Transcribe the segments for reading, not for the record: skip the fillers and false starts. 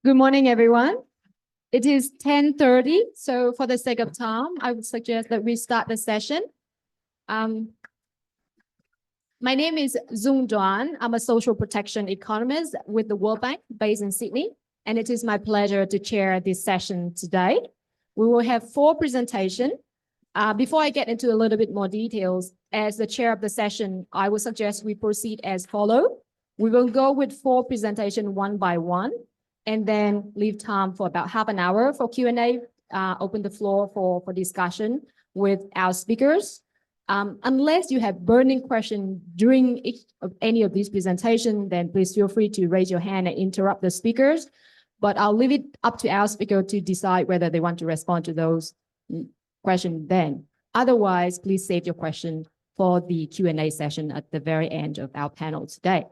Good morning, everyone. It is 10:30, so for the sake of time, I would suggest that we start the session. My name is Doan. I'm a social protection economist with the World Bank based in Sydney, and it is my pleasure to chair this session today. We will have 4 presentations. Before I get into a little bit more details, as the chair of the session, I would suggest we proceed as follows. We will go with 4 presentations one by one, and then leave time for about half an hour for Q&A, open the floor for discussion with our speakers. Unless you have burning questions during any of these presentations, then please feel free to raise your hand and interrupt the speakers. But I'll leave it up to our speaker to decide whether they want to respond to those questions then. Otherwise, please save your question for the Q&A session at the very end of our panel today.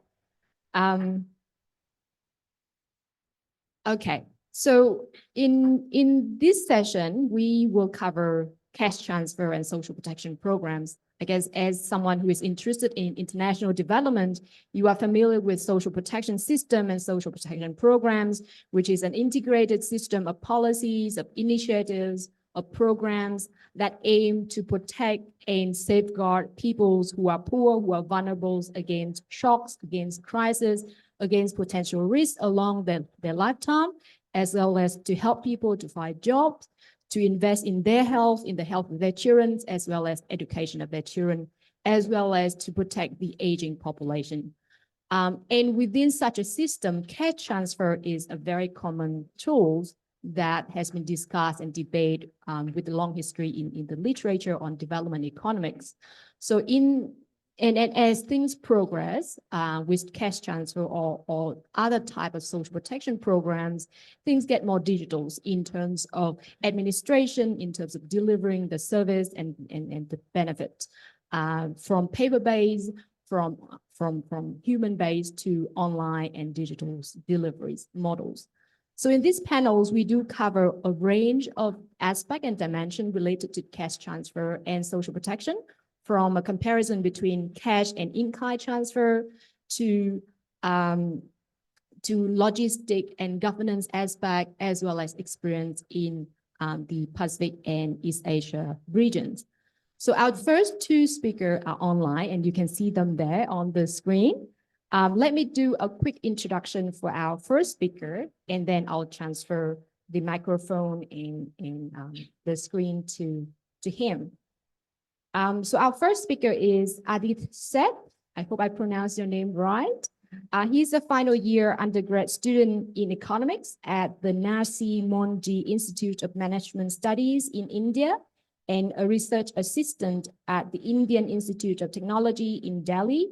Okay, so in this session, we will cover cash transfer and social protection programs. I guess as someone who is interested in international development, you are familiar with social protection system and social protection programs, which is an integrated system of policies, of initiatives, of programs that aim to protect and safeguard peoples who are poor, who are vulnerable against shocks, against crisis, against potential risks along their lifetime, as well as to help people to find jobs, to invest in their health, in the health of their children, as well as education of their children, as well as to protect the aging population. And within such a system, cash transfer is a very common tool that has been discussed and debated with a long history in the literature on development economics. So and as things progress with cash transfer or other type of social protection programs, things get more digital in terms of administration, in terms of delivering the service and the benefit from paper-based, from human-based to online and digital deliveries models. So in these panels, we do cover a range of aspects and dimensions related to cash transfer and social protection, from a comparison between cash and in-kind transfer to logistic and governance aspect, as well as experience in the Pacific and East Asia regions. So our first 2 speakers are online, and you can see them there on the screen. Let me do a quick introduction for our first speaker, and then I'll transfer the microphone and the screen to him. So our first speaker is Adit Seth. I hope I pronounced your name right. He's a final year undergrad student in economics at the Nasi Monji Institute of Management Studies in India, and a research assistant at the Indian Institute of Technology in Delhi.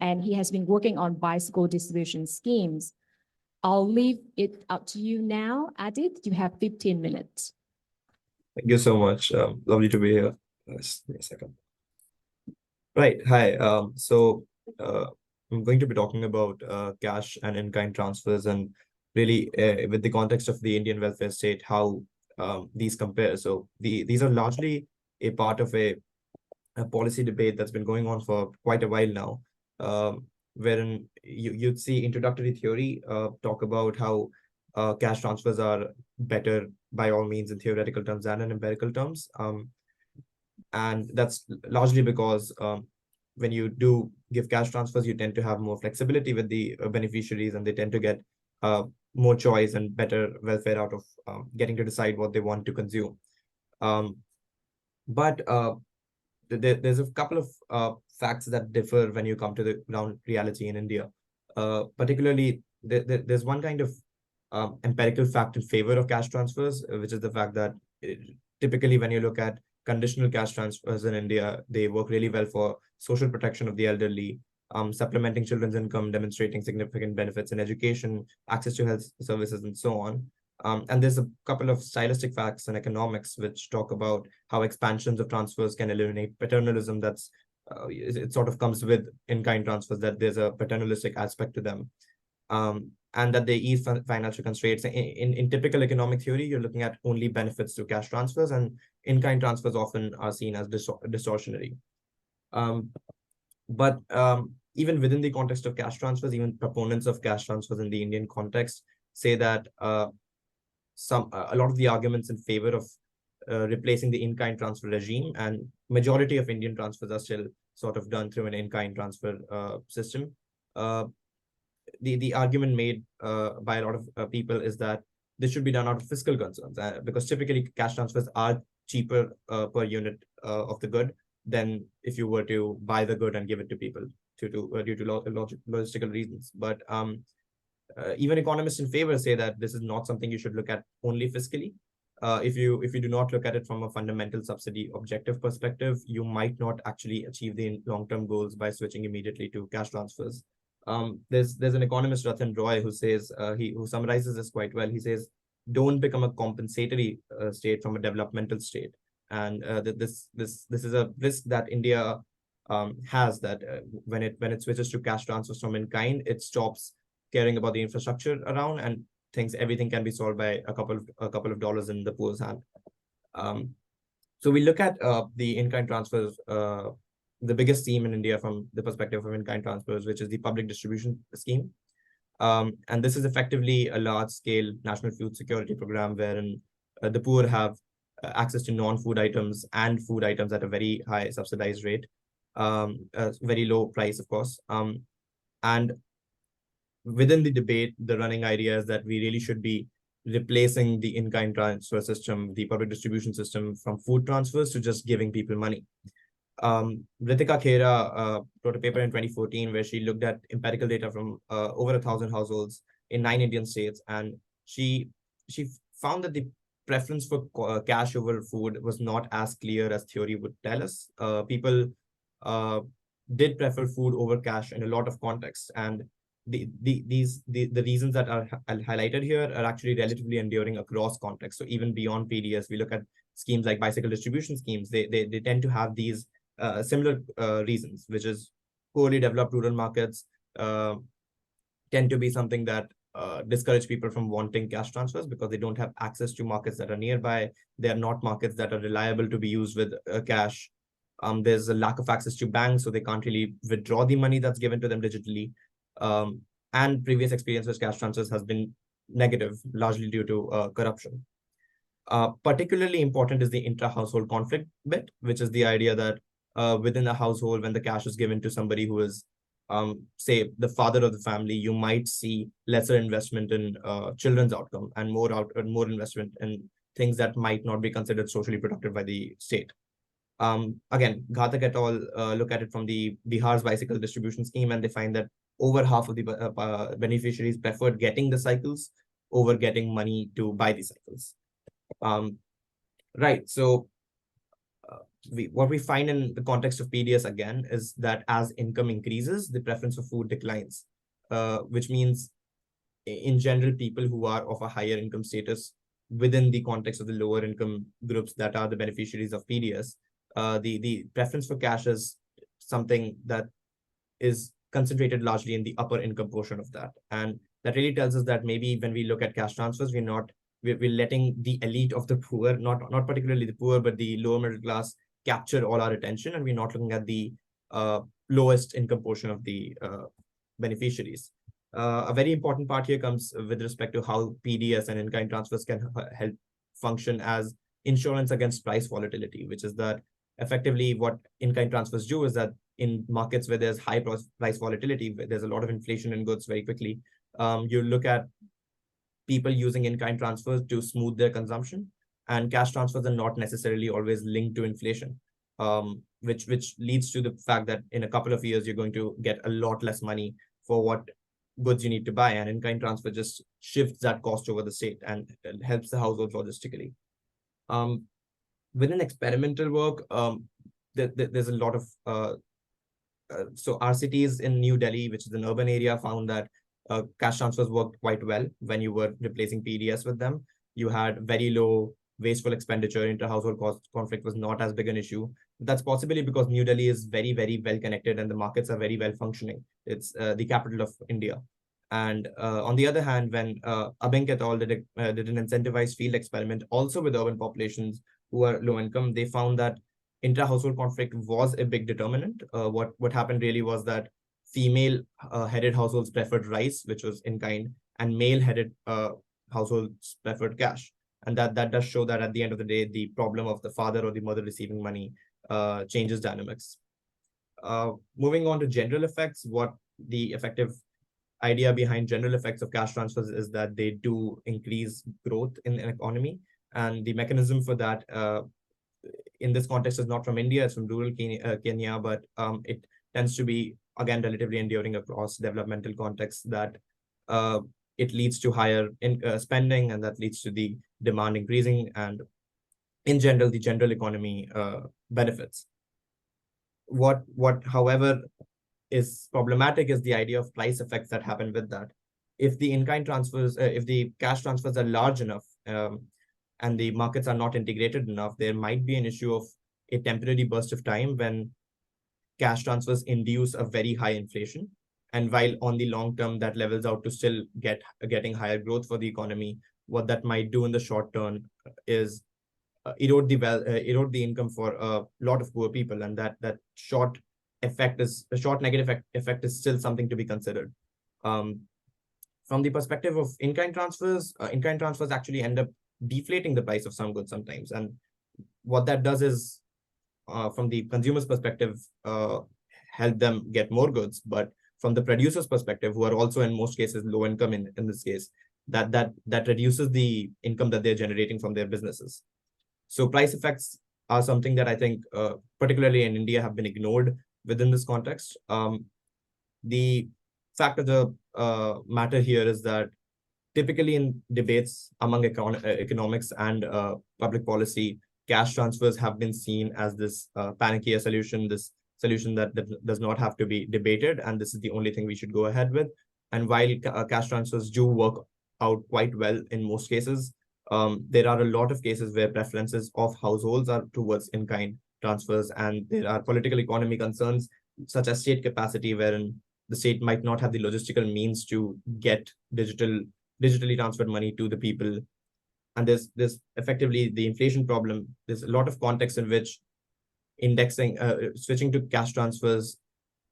And he has been working on bicycle distribution schemes. I'll leave it up to you now, Adit. You have 15 minutes. Thank you so much. Lovely to be here. Just give me a second. Right. Hi. I'm going to be talking about cash and in-kind transfers, and really with the context of the Indian welfare state, how these compare. So these are largely a part of a policy debate that's been going on for quite a while now, wherein you'd see introductory theory talk about how cash transfers are better by all means in theoretical terms than in empirical terms. And that's largely because when you do give cash transfers, you tend to have more flexibility with the beneficiaries, and they tend to get more choice and better welfare out of getting to decide what they want to consume. But there's a couple of facts that differ when you come to the ground reality in India. Particularly, there's one kind of empirical fact in favor of cash transfers, which is the fact that typically when you look at conditional cash transfers in India, they work really well for social protection of the elderly, supplementing children's income, demonstrating significant benefits in education, access to health services, and so on. And there's a couple of stylistic facts in economics which talk about how expansions of transfers can eliminate paternalism. That's it sort of comes with in-kind transfers, that there's a paternalistic aspect to them. And that they ease financial constraints. In typical economic theory, you're looking at only benefits to cash transfers, and in-kind transfers often are seen as distortionary. But even within the context of cash transfers, even proponents of cash transfers in the Indian context say that a lot of the arguments in favor of replacing the in-kind transfer regime, and majority of Indian transfers are still sort of done through an in-kind transfer system. The argument made by a lot of people is that this should be done out of fiscal concerns, because typically cash transfers are cheaper per unit of the good than if you were to buy the good and give it to people due to logistical reasons. But even economists in favor say that this is not something you should look at only fiscally. If you do not look at it from a fundamental subsidy objective perspective, you might not actually achieve the long-term goals by switching immediately to cash transfers. There's an economist, Ratan Roy, who says who summarizes this quite well. He says, "Don't become a compensatory state from a developmental state," and this is a risk that India has, that when it switches to cash transfers from in kind, it stops caring about the infrastructure around and thinks everything can be solved by a couple of dollars in the poor's hand. So we look at the in-kind transfers, the biggest scheme in India from the perspective of in-kind transfers, which is the public distribution scheme. And this is effectively a large-scale national food security program wherein the poor have access to non-food items and food items at a very high subsidized rate, a very low price, of course. And within the debate, the running idea is that we really should be replacing the in-kind transfer system, the public distribution system, from food transfers to just giving people money. Ritika Khera wrote a paper in 2014 where she looked at empirical data from over 1,000 households in 9 Indian states, and she found that the preference for cash over food was not as clear as theory would tell us. People did prefer food over cash in a lot of contexts, and the reasons that are highlighted here are actually relatively enduring across contexts. So even beyond PDS, we look at schemes like bicycle distribution schemes. They tend to have these similar reasons, which is poorly developed rural markets tend to be something that discourage people from wanting cash transfers because they don't have access to markets that are nearby. They are not markets that are reliable to be used with cash. There's a lack of access to banks, so they can't really withdraw the money that's given to them digitally. And previous experience with cash transfers has been negative, largely due to corruption. Particularly important is the intra-household conflict bit, which is the idea that within a household, when the cash is given to somebody who is, say, the father of the family, you might see lesser investment in children's outcome and more investment in things that might not be considered socially productive by the state. Again, Ghatak et al. Look at it from the Bihar's bicycle distribution scheme, and they find that over half of the beneficiaries preferred getting the cycles over getting money to buy the cycles. Right. So what we find in the context of PDS again is that as income increases, the preference for food declines, which means in general, people who are of a higher income status within the context of the lower income groups that are the beneficiaries of PDS, the preference for cash is something that is concentrated largely in the upper income portion of that. And that really tells us that maybe when we look at cash transfers, we're letting the elite of the poor, not particularly the poor, but the lower middle class, capture all our attention, and we're not looking at the lowest income portion of the beneficiaries. A very important part here comes with respect to how PDS and in-kind transfers can help function as insurance against price volatility, which is that effectively what in-kind transfers do is that in markets where there's high price volatility, where there's a lot of inflation in goods very quickly, you look at people using in-kind transfers to smooth their consumption, and cash transfers are not necessarily always linked to inflation, which leads to the fact that in a couple of years, you're going to get a lot less money for what goods you need to buy, and in-kind transfer just shifts that cost over the state and helps the households logistically. Within experimental work, there's a lot of so RCTs in New Delhi, which is an urban area, found that cash transfers worked quite well when you were replacing PDS with them. You had very low wasteful expenditure. Inter-household cost conflict was not as big an issue. That's possibly because New Delhi is very, very well connected and the markets are very well functioning. It's the capital of India. And on the other hand, when Abink et al. Did an incentivized field experiment also with urban populations who are low income, they found that intra-household conflict was a big determinant. What happened really was that female headed households preferred rice, which was in kind, and male-headed households preferred cash. And that does show that at the end of the day, the problem of the father or the mother receiving money changes dynamics. Moving on to general effects, what the effective idea behind general effects of cash transfers is that they do increase growth in an economy. And the mechanism for that in this context is not from India, it's from rural Kenya, but it tends to be, again, relatively enduring across developmental contexts, that it leads to higher spending, and that leads to the demand increasing, and in general, the general economy benefits. What, however, is problematic is the idea of price effects that happen with that. If the in-kind transfers, if the cash transfers are large enough, and the markets are not integrated enough, there might be an issue of a temporary burst of time when cash transfers induce a very high inflation. And while on the long term, that levels out to still getting higher growth for the economy, what that might do in the short term is erode the income for a lot of poor people. And that short negative effect is still something to be considered. From the perspective of in-kind transfers actually end up deflating the price of some goods sometimes. And what that does is, from the consumer's perspective, help them get more goods. But from the producer's perspective, who are also in most cases low income in this case, that reduces the income that they're generating from their businesses. So price effects are something that I think, particularly in India, have been ignored within this context. The fact of the matter here is that typically in debates among economics and public policy, cash transfers have been seen as this panacea solution, this solution that does not have to be debated, and this is the only thing we should go ahead with. And while cash transfers do work out quite well in most cases, there are a lot of cases where preferences of households are towards in-kind transfers, and there are political economy concerns such as state capacity, wherein the state might not have the logistical means to get digitally transferred money to the people. And there's effectively the inflation problem. There's a lot of context in which switching to cash transfers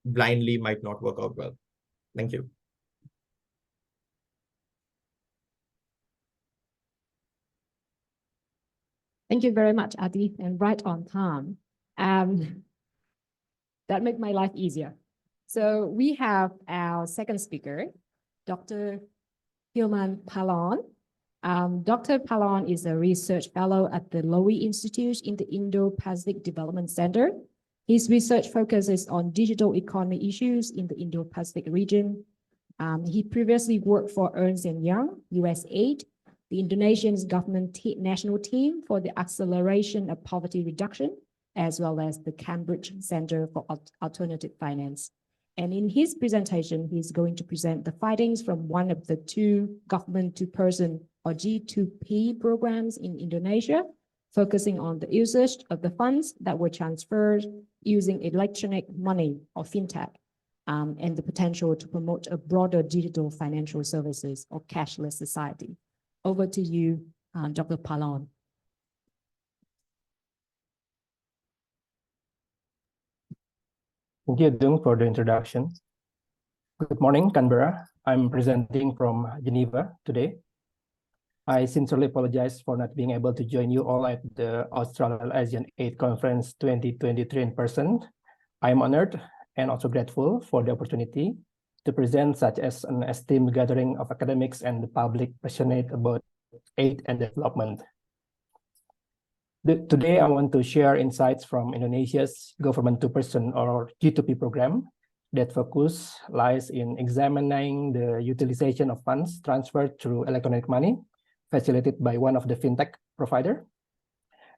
blindly might not work out well. Thank you. Thank you very much, Adit, and right on time. That makes my life easier. So we have our second speaker, Dr. Hilman Palaon. Dr. Palaon is a research fellow at the Lowy Institute in the Indo-Pacific Development Center. His research focuses on digital economy issues in the Indo-Pacific region. He previously worked for Ernst & Young, USAID, the Indonesian government national team for the acceleration of poverty reduction, as well as the Cambridge Center for Alternative Finance. And in his presentation, he's going to present the findings from one of the two government-to-person or G2P programs in Indonesia, focusing on the usage of the funds that were transferred using electronic money or fintech, and the potential to promote a broader digital financial services or cashless society. Over to you, Dr. Palaon. Thank you, Dung, for the introduction. Good morning, Canberra. I'm presenting from Geneva today. I sincerely apologize for not being able to join you all at the Australasian Aid Conference 2023 in person. I'm honored and also grateful for the opportunity to present such as an esteemed gathering of academics and the public passionate about aid and development. Today, I want to share insights from Indonesia's government-to-person or G2P program that focus lies in examining the utilization of funds transferred through electronic money facilitated by one of the fintech provider,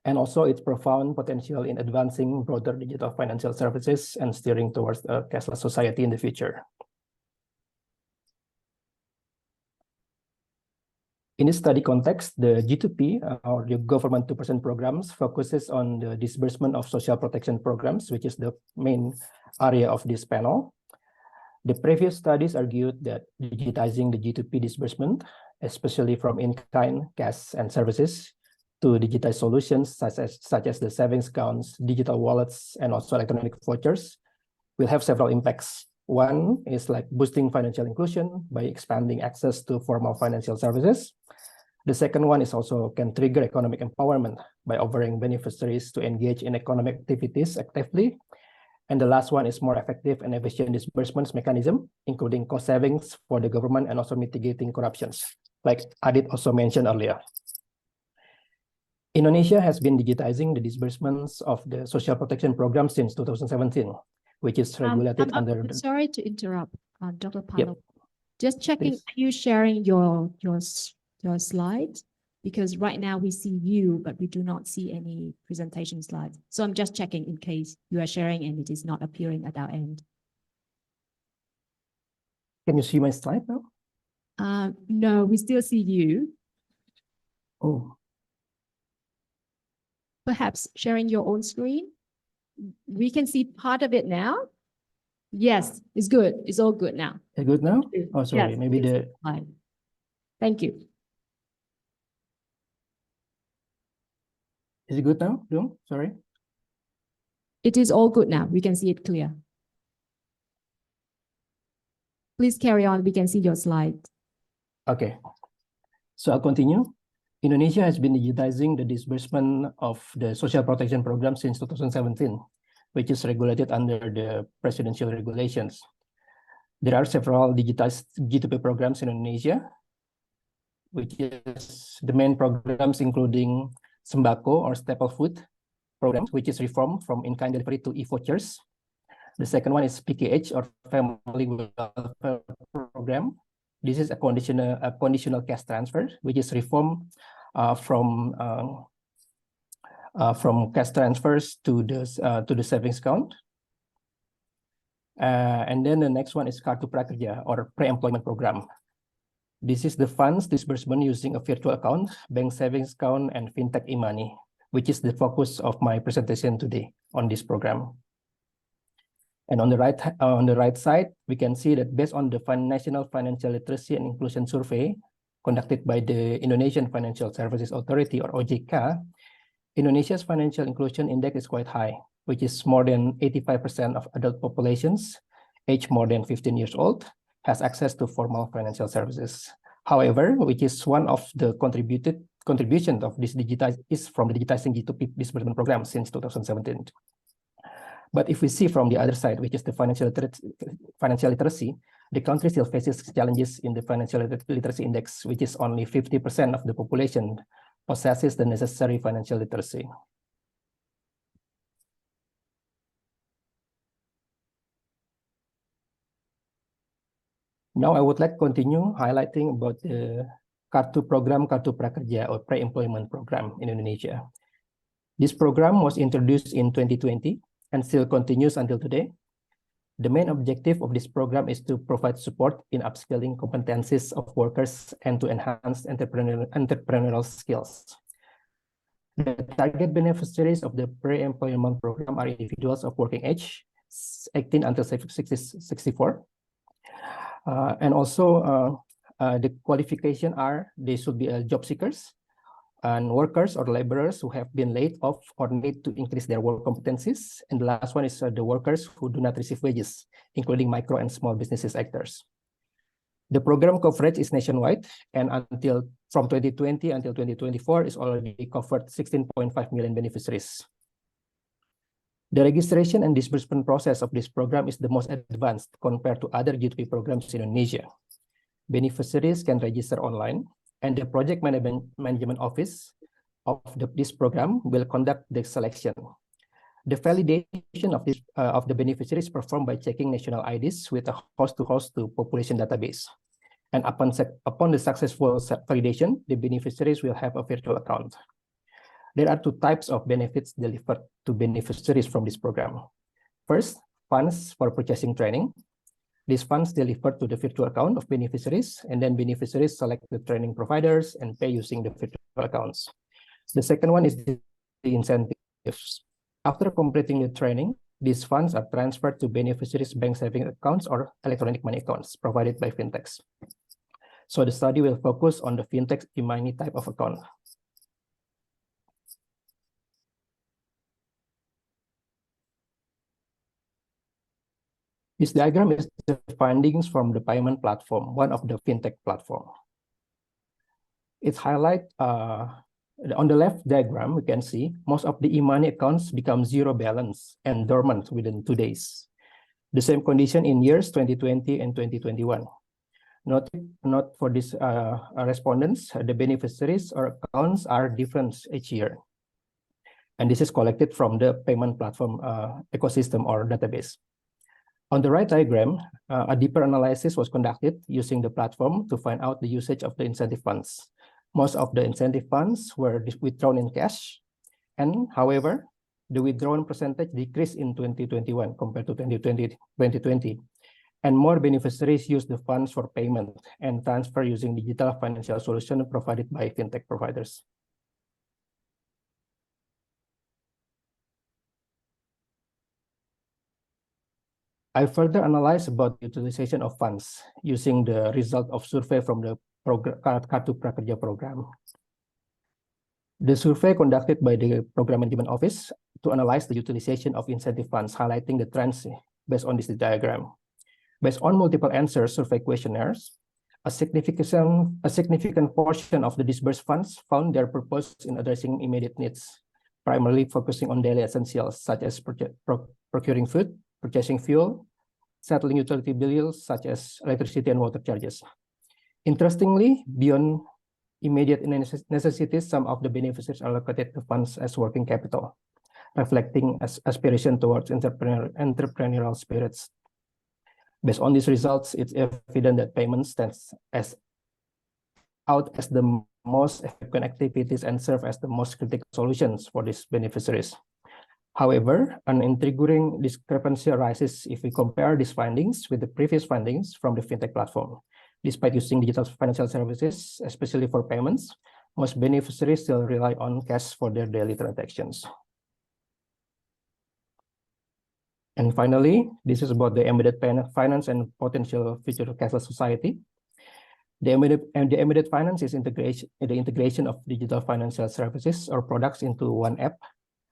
and also its profound potential in advancing broader digital financial services and steering towards a cashless society in the future. In this study context, the G2P, or the government-to-person programs, focuses on the disbursement of social protection programs, which is the main area of this panel. The previous studies argued that digitizing the G2P disbursement, especially from in-kind, cash, and services, to digitized solutions such as the savings accounts, digital wallets, and also electronic vouchers, will have several impacts One is like boosting financial inclusion by expanding access to formal financial services. The second one is also can trigger economic empowerment by offering beneficiaries to engage in economic activities actively. And the last one is more effective and efficient disbursements mechanism, including cost savings for the government and also mitigating corruptions, like Adit also mentioned earlier. Indonesia has been digitizing the disbursements of the social protection program since 2017, which is regulated under. Sorry to interrupt, Dr. Palaon. Yep. Just checking, Please. are you sharing your slides? Because right now we see you, but we do not see any presentation slides. So I'm just checking in case you are sharing and it is not appearing at our end. Can you see my slide now? No, we still see you. Oh. Perhaps sharing your own screen. We can see part of it now. Yes, it's good. It's all good now. It's good now? Oh, sorry. Yes, Maybe the. fine. Thank you. Is it good now? No, sorry. It is all good now. We can see it clear. Please carry on. We can see your slide. Okay. So I'll continue. Indonesia has been digitizing the disbursement of the social protection program since 2017, which is regulated under the presidential regulations. There are several digitized G2P programs in Indonesia, which is the main programs including Sembako or staple food programs, which is reformed from in-kind delivery to e-vouchers. The second one is PKH or family welfare program. This is a conditional cash transfer, which is reformed from cash transfers to the savings account. And then the next one is Kartu Prakerja or pre-employment program. This is the funds disbursement using a virtual account, bank savings account, and fintech e-money, which is the focus of my presentation today on this program. And on the right side, we can see that based on the National Financial Literacy and Inclusion Survey conducted by the Indonesian Financial Services Authority or OJK, Indonesia's financial inclusion index is quite high, which is more than 85% of adult populations aged more than 15 years old has access to formal financial services. However, which is one of the contributions of this is from the digitizing G2P disbursement program since 2017. But if we see from the other side, which is the financial literacy, the country still faces challenges in the financial literacy index, which is only 50% of the population possesses the necessary financial literacy. Now I would like to continue highlighting about the Kartu Prakerja or pre-employment program in Indonesia. This program was introduced in 2020 and still continues until today. The main objective of this program is to provide support in upskilling competencies of workers and to enhance entrepreneurial skills. The target beneficiaries of the pre-employment program are individuals of working age, 18 until 64. And also the qualification are they should be job seekers and workers or laborers who have been laid off or need to increase their work competencies. And the last one is the workers who do not receive wages, including micro and small businesses actors. The program coverage is nationwide, and from 2020 until 2024 is already covered 16.5 million beneficiaries. The registration and disbursement process of this program is the most advanced compared to other G2P programs in Indonesia. Beneficiaries can register online, and the project management office of this program will conduct the selection. The validation of the beneficiaries performed by checking national IDs with a host-to-host population database. And upon the successful validation, the beneficiaries will have a virtual account. There are two types of benefits delivered to beneficiaries from this program. First, funds for purchasing training. These funds delivered to the virtual account of beneficiaries, and then beneficiaries select the training providers and pay using the virtual accounts. The second one is the incentives. After completing the training, these funds are transferred to beneficiaries' bank saving accounts or electronic money accounts provided by fintechs. So the study will focus on the fintech e-money type of account. This diagram is the findings from the payment platform, one of the fintech platform. It's highlight on the left diagram, we can see most of the e-money accounts become zero balance and dormant within 2 days. The same condition in years 2020 and 2021. Not for these respondents, the beneficiaries or accounts are different each year. And this is collected from the payment platform ecosystem or database. On the right diagram, a deeper analysis was conducted using the platform to find out the usage of the incentive funds. Most of the incentive funds were withdrawn in cash, and however, the withdrawn percentage decreased in 2021 compared to 2020, and more beneficiaries use the funds for payment and transfer using digital financial solution provided by fintech providers. I further analyzed about the utilization of funds using the result of survey from the Kartu Prakerja program. The survey conducted by the Program Management Office to analyze the utilization of incentive funds, highlighting the trends based on this diagram. Based on multiple answer survey questionnaires, a significant portion of the disbursed funds found their purpose in addressing immediate needs, primarily focusing on daily essentials such as procuring food, purchasing fuel, settling utility bills such as electricity and water charges. Interestingly, beyond immediate necessities, some of the beneficiaries allocated the funds as working capital, reflecting aspiration towards entrepreneurial spirits. Based on these results, it's evident that payment stands out as the most effective activities and serve as the most critical solutions for these beneficiaries. However, an intriguing discrepancy arises if we compare these findings with the previous findings from the fintech platform. Despite using digital financial services, especially for payments, most beneficiaries still rely on cash for their daily transactions. And finally, this is about the embedded finance and potential future cashless society. The embedded finance is the integration of digital financial services or products into one app.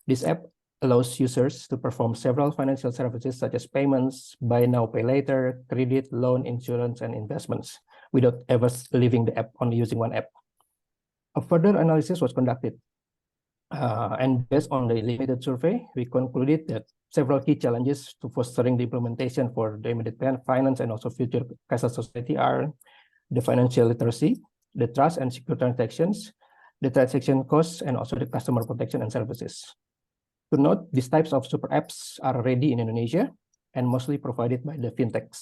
This app allows users to perform several financial services such as payments, buy now, pay later, credit, loan, insurance, and investments without ever leaving the app, only using one app. A further analysis was conducted, and based on the limited survey, we concluded that several key challenges to fostering the implementation for the embedded finance and also future cashless society are the financial literacy, the trust and secure transactions, the transaction costs, and also the customer protection and services. To note, these types of super apps are ready in Indonesia and mostly provided by the fintechs.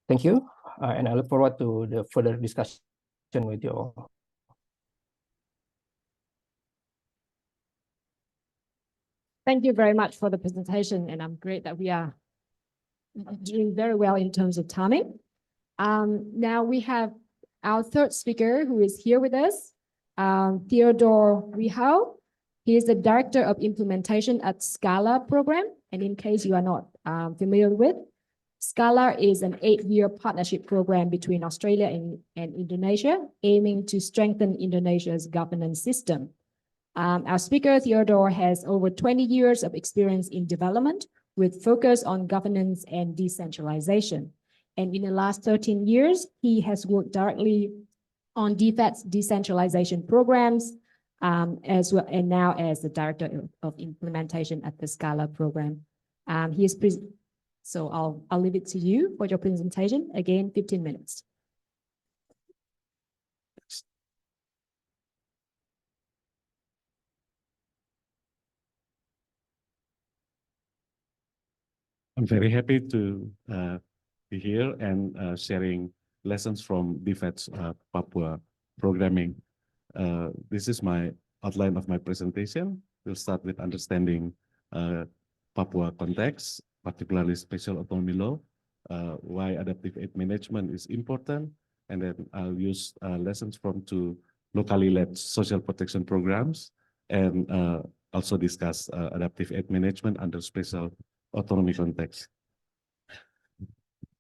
Thank you, and I look forward to the further discussion with you all. Thank you very much for the presentation, and I'm great that we are doing very well in terms of timing. Now we have our third speaker who is here with us, Theodore Weohau. He is the Director of Implementation at SKALA program. And in case you are not familiar with, SKALA is an 8-year partnership program between Australia and Indonesia, aiming to strengthen Indonesia's governance system. Our speaker, Theodore, has over 20 years of experience in development with focus on governance and decentralization. And in the last 13 years, he has worked directly on DFAT's decentralization programs, as well, and now as the Director of Implementation at the SKALA program. So I'll leave it to you for your presentation. Again, 15 minutes. I'm very happy to be here and sharing lessons from DFAT's Papua programming. This is my outline of my presentation. We'll start with understanding Papua context, particularly special autonomy law, why adaptive aid management is important, and then I'll use lessons from 2 locally led social protection programs, and also discuss adaptive aid management under special autonomy context.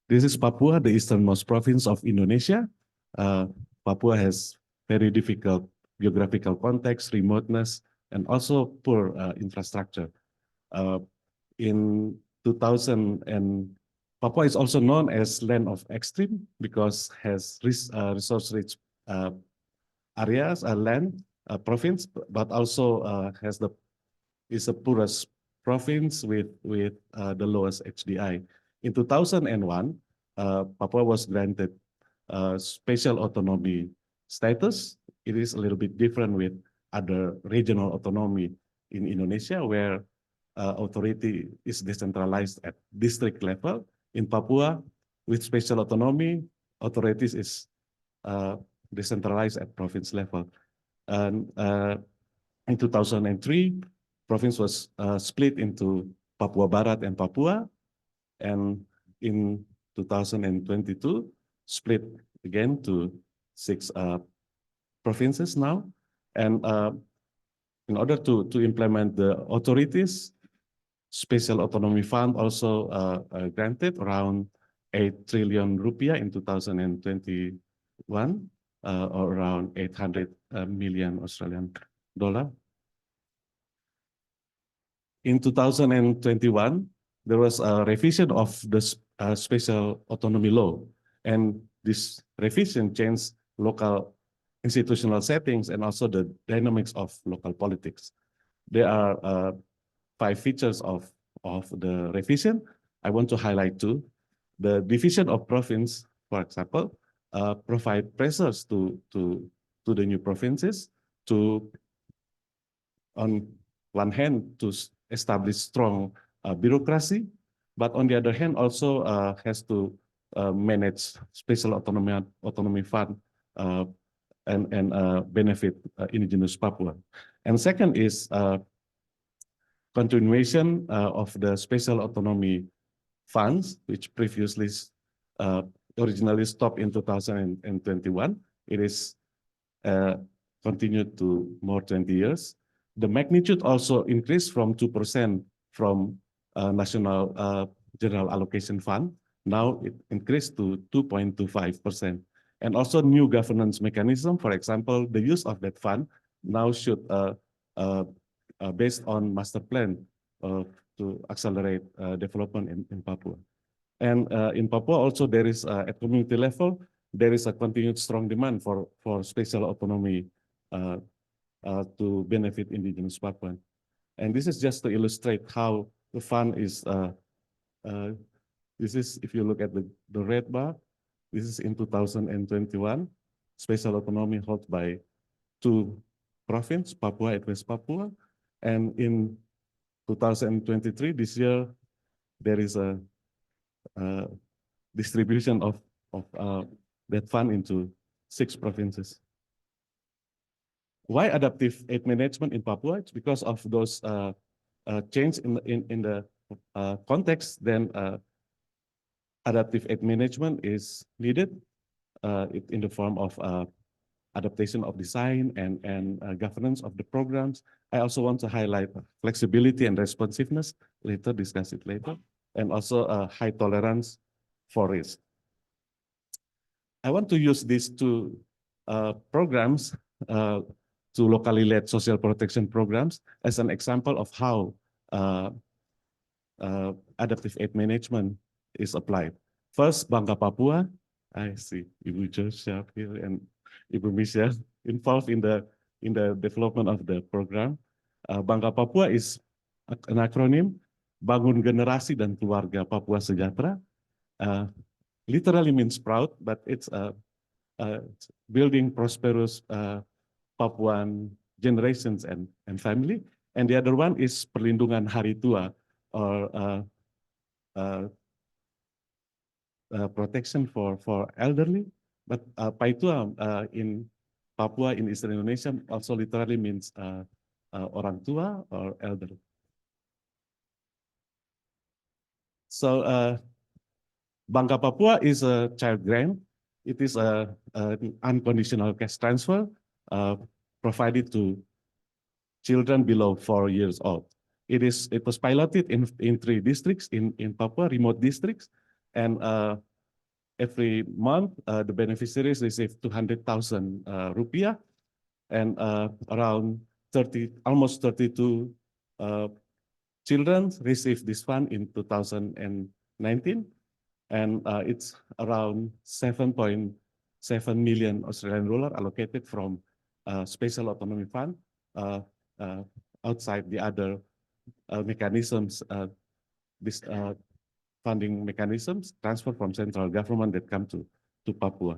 This is Papua, the easternmost province of Indonesia. Papua has very difficult geographical context, remoteness, and also poor infrastructure. In 2000, and Papua is also known as land of extreme because has resource-rich areas, land, province, but also is the poorest province with the lowest HDI. In 2001, Papua was granted special autonomy status. It is a little bit different with other regional autonomy in Indonesia, where authority is decentralized at district level. In Papua, with special autonomy, authorities is decentralized at province level. And in 2003, province was split into Papua Barat and Papua, and in 2022, split again to 6 provinces now. And in order to implement the authorities, Special Autonomy Fund also granted around 8 trillion rupiah in 2021, or around 800 million Australian dollar. In 2021, there was a revision of the Special Autonomy Law, and this revision changed local institutional settings and also the dynamics of local politics. There are 5 features of the revision. I want to highlight 2. The division of province, for example, provide pressures to the new provinces to, on one hand, to establish strong bureaucracy, but on the other hand, also has to manage Special Autonomy Fund and benefit indigenous Papua. And second is continuation of the Special Autonomy Funds, which previously originally stopped in 2021. It is continued to more 20 years. The magnitude also increased from 2% from National General Allocation Fund. Now it increased to 2.25%. And also new governance mechanism, for example, the use of that fund now should based on master plan to accelerate development in Papua. And in Papua also there is at community level, there is a continued strong demand for special autonomy to benefit indigenous Papuan. And this is just to illustrate how the fund is, this is, if you look at the red bar, this is in 2021, special autonomy held by 2 provinces, Papua and West Papua. And in 2023, this year, there is a distribution of that fund into 6 provinces. Why adaptive aid management in Papua? It's because of those change in the context. Then adaptive aid management is needed in the form of adaptation of design and governance of the programs. I also want to highlight flexibility and responsiveness, later, discuss it later, and also a high tolerance for risk. I want to use these 2 programs to locally led social protection programs as an example of how adaptive aid management is applied. First, Bangka Papua. I see Ibu Joshua here and Ibu Michelle involved in the development of the program. Bangka Papua is an acronym, Bangun Generasi dan Keluarga Papua Sejahtera. Literally means proud, but it's building prosperous Papuan generations and family. And the other one is Perlindungan Hari Tua, or protection for elderly. But Paitua in Papua, in Eastern Indonesia, also literally means orang tua or elderly. So Bangka Papua is a child grant. It is an unconditional cash transfer provided to children below 4 years old. It was piloted in 3 districts in Papua, remote districts, and every month the beneficiaries receive 200,000 rupiah, and around almost 32 children received this fund in 2019, and it's around 7.7 million Australian dollar allocated from Special Autonomy Fund outside the other mechanisms, this funding mechanisms transfer from central government that come to Papua.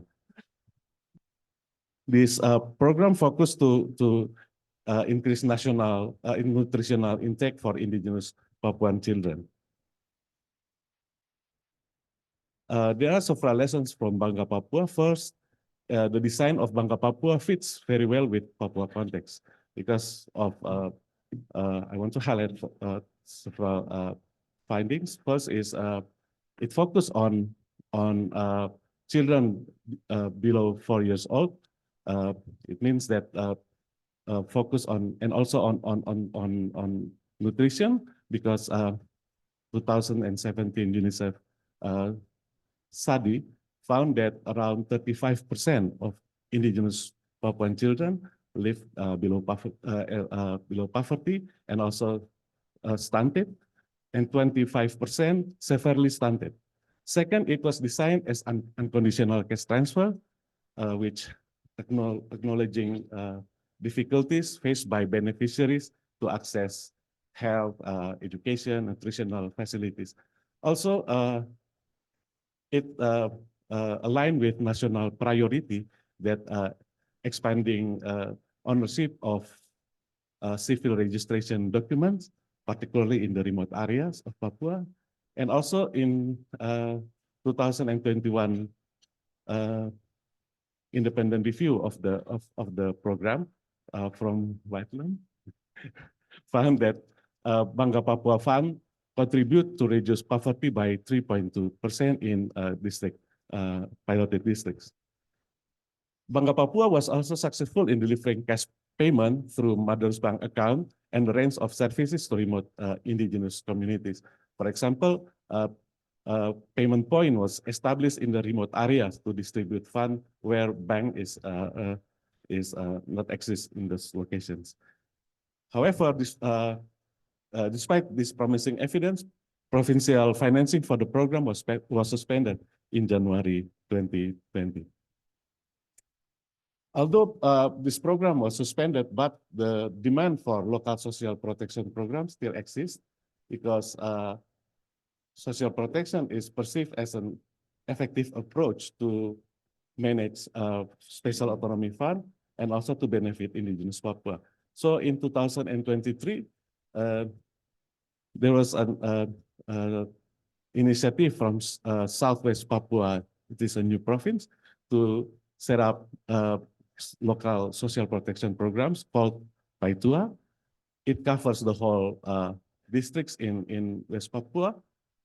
This program focused to increase national nutritional intake for indigenous Papuan children. There are several lessons from Bangga Papua. First, the design of Bangga Papua fits very well with Papua context because of, I want to highlight several findings. First is it focused on children below 4 years old. It means that focus on and also on nutrition because 2017 UNICEF study found that around 35% of indigenous Papuan children live below poverty and also stunted, and 25% severely stunted. Second, it was designed as an unconditional cash transfer, which acknowledging difficulties faced by beneficiaries to access health, education, nutritional facilities. Also, it aligned with national priority that expanding ownership of civil registration documents, particularly in the remote areas of Papua. And also in 2021 independent review of the program from Whiteland found that Bangga Papua Fund contribute to reduce poverty by 3.2% in piloted districts. Bangga Papua was also successful in delivering cash payment through Mother's Bank account and the range of services to remote indigenous communities. For example, payment point was established in the remote areas to distribute fund where bank is not exist in those locations. However, despite this promising evidence, provincial financing for the program was suspended in January 2020. Although this program was suspended, but the demand for local social protection programs still exists because social protection is perceived as an effective approach to manage special autonomy fund and also to benefit indigenous Papua. So in 2023, there was an initiative from Southwest Papua, it is a new province, to set up local social protection programs called Paitua. It covers the whole districts in West Papua,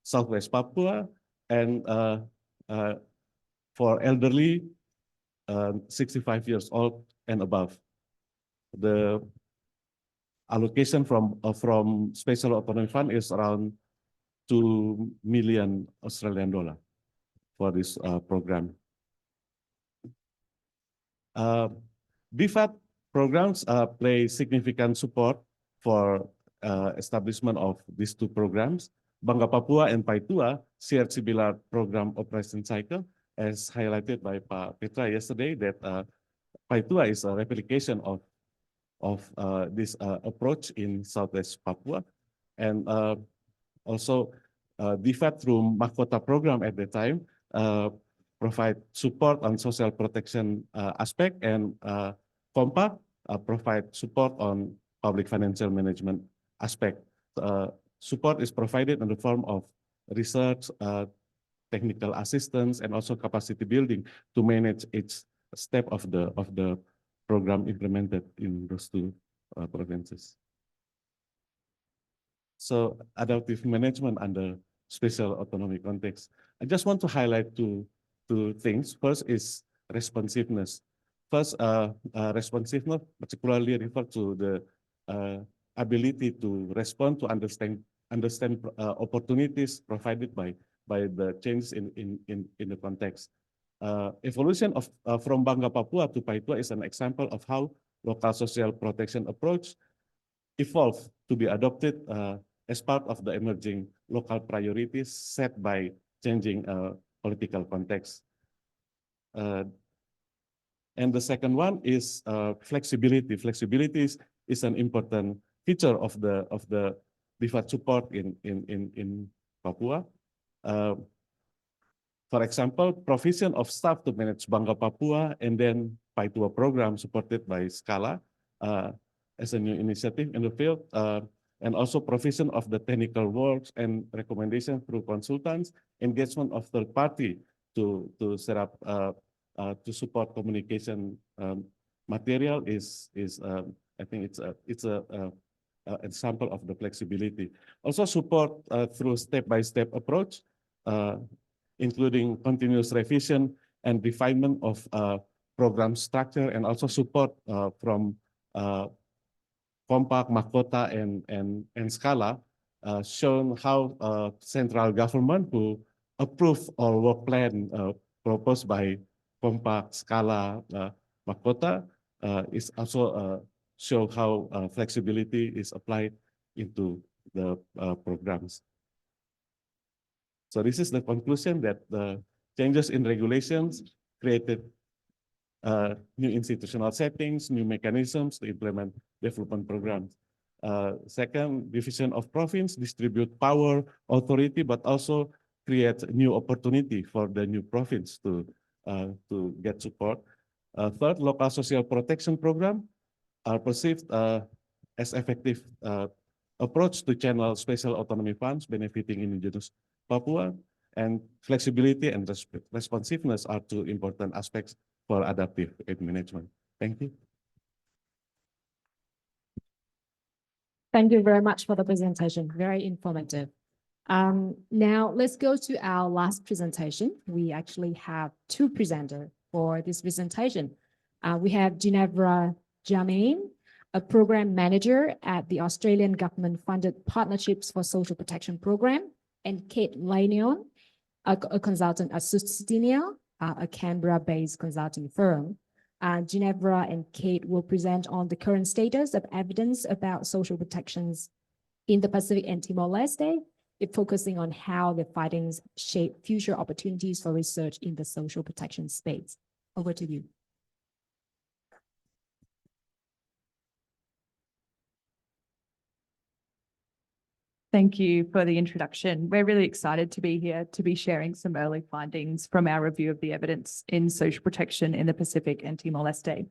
Southwest Papua, and for elderly 65 years old and above. The allocation from Special Autonomy Fund is around 2 million Australian dollar for this program. BFAT programs play significant support for establishment of these two programs. Bangga Papua and Paitua share similar program operation cycle, as highlighted by Pak Petra yesterday, that Paitua is a replication of this approach in Southwest Papua. And also BFAT through Mahkota program at the time provide support on social protection aspect, and COMPA provide support on public financial management aspect. Support is provided in the form of research, technical assistance, and also capacity building to manage each step of the program implemented in those two provinces. So adaptive management under special autonomy context. I just want to highlight two things. First is responsiveness. First, responsiveness particularly refer to the ability to respond to understand opportunities provided by the changes in the context. Evolution of from Bangga Papua to Paitua is an example of how local social protection approach evolved to be adopted as part of the emerging local priorities set by changing political context. And the second one is flexibility. Flexibility is an important feature of the DFAT support in Papua. For example, provision of staff to manage Bangga Papua and then Paitua program supported by SKALA as a new initiative in the field, and also provision of the technical works and recommendation through consultants, engagement of third party to set up to support communication material is I think it's a example of the flexibility. Also support through step-by-step approach, including continuous revision and refinement of program structure, and also support from Compact, Mahkota, and SKALA, shown how central government who approve all work plan proposed by Compact, SKALA, Mahkota is also show how flexibility is applied into the programs. So this is the conclusion that the changes in regulations created new institutional settings, new mechanisms to implement development programs. Second, division of province, distribute power, authority, but also create new opportunity for the new province to get support. Third, local social protection program are perceived as effective approach to channel special autonomy funds benefiting indigenous Papua, and flexibility and responsiveness are two important aspects for adaptive aid management. Thank you. Thank you very much for the presentation. Very informative. Now let's go to our last presentation. We actually have two presenters for this presentation. We have Ginevra Jarmaine, a program manager at the Australian government-funded Partnerships for Social Protection program, and Kate Lanyon, a consultant at Sustineo, a Canberra-based consulting firm. Ginevra and Kate will present on the current status of evidence about social protections in the Pacific and Timor-Leste, focusing on how the findings shape future opportunities for research in the social protection space. Over to you. Thank you for the introduction. We're really excited to be here to be sharing some early findings from our review of the evidence in social protection in the Pacific and Timor-Leste.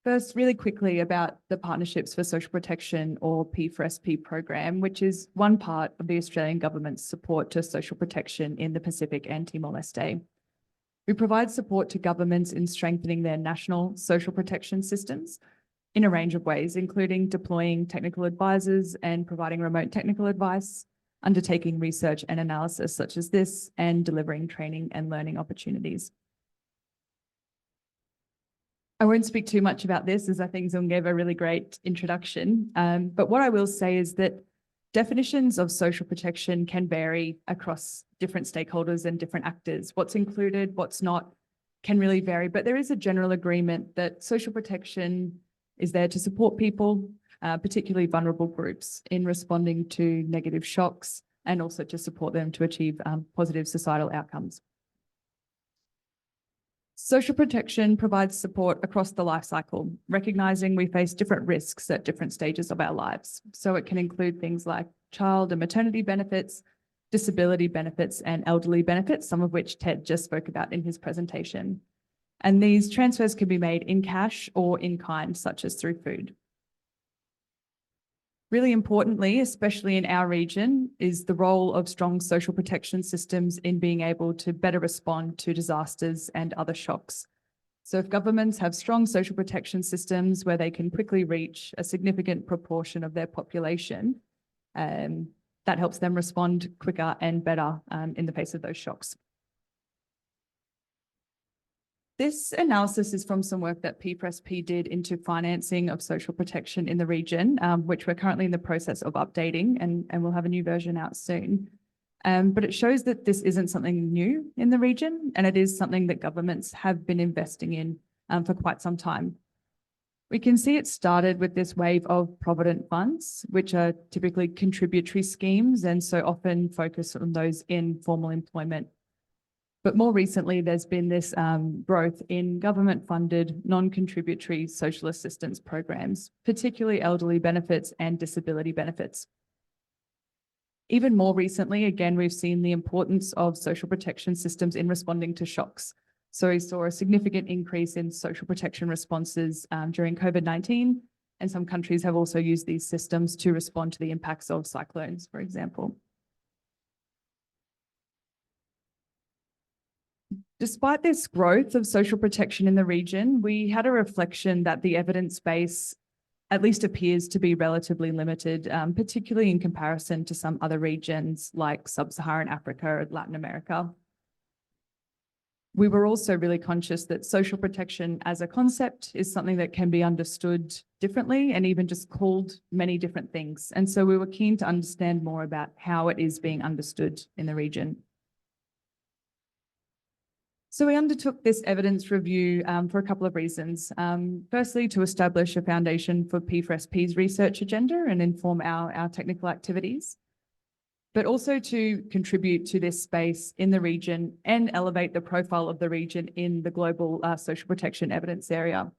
First, really quickly about the Partnerships for Social Protection, or P4SP program, which is one part of the Australian government's support to social protection in the Pacific and Timor-Leste. We provide support to governments in strengthening their national social protection systems in a range of ways, including deploying technical advisors and providing remote technical advice, undertaking research and analysis such as this, and delivering training and learning opportunities. I won't speak too much about this, as I think Dung gave a really great introduction, but what I will say is that definitions of social protection can vary across different stakeholders and different actors. What's included, what's not, can really vary, but there is a general agreement that social protection is there to support people, particularly vulnerable groups, in responding to negative shocks, and also to support them to achieve positive societal outcomes. Social protection provides support across the life cycle, recognising we face different risks at different stages of our lives. So it can include things like child and maternity benefits, disability benefits, and elderly benefits, some of which Ted just spoke about in his presentation. And these transfers can be made in cash or in kind, such as through food. Really importantly, especially in our region, is the role of strong social protection systems in being able to better respond to disasters and other shocks. So if governments have strong social protection systems where they can quickly reach a significant proportion of their population, that helps them respond quicker and better in the face of those shocks. This analysis is from some work that P4SP did into financing of social protection in the region, which we're currently in the process of updating, and we'll have a new version out soon. But it shows that this isn't something new in the region, and it is something that governments have been investing in for quite some time. We can see it started with this wave of provident funds, which are typically contributory schemes and so often focus on those in formal employment. But more recently, there's been this growth in government-funded, non-contributory social assistance programs, particularly elderly benefits and disability benefits. Even more recently, again, we've seen the importance of social protection systems in responding to shocks. So we saw a significant increase in social protection responses during COVID-19, and some countries have also used these systems to respond to the impacts of cyclones, for example. Despite this growth of social protection in the region, we had a reflection that the evidence base at least appears to be relatively limited, particularly in comparison to some other regions like Sub-Saharan Africa or Latin America. We were also really conscious that social protection as a concept is something that can be understood differently and even just called many different things. And so we were keen to understand more about how it is being understood in the region. So we undertook this evidence review for a couple of reasons. Firstly, to establish a foundation for P4SP's research agenda and inform our technical activities, but also to contribute to this space in the region and elevate the profile of the region in the global social protection evidence area.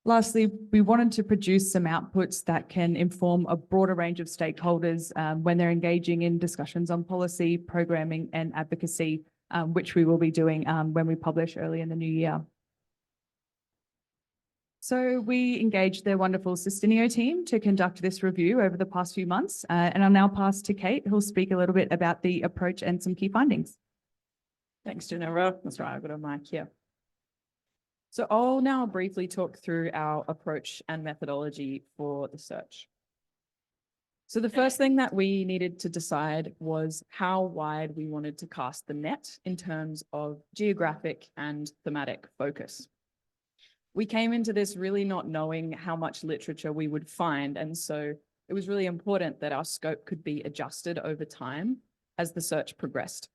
Lastly, we wanted to produce some outputs that can inform a broader range of stakeholders when they're engaging in discussions on policy, programming and advocacy, which we will be doing when we publish early in the new year. So we engaged their wonderful Sustineo team to conduct this review over the past few months, and I'll now pass to Kate, who'll speak a little bit about the approach and some key findings. Thanks, Ginevra. That's right, I've got a mic here. So I'll now briefly talk through our approach and methodology for the search. So the first thing that we needed to decide was how wide we wanted to cast the net in terms of geographic and thematic focus. We came into this really not knowing how much literature we would find, and so it was really important that our scope could be adjusted over time as the search progressed.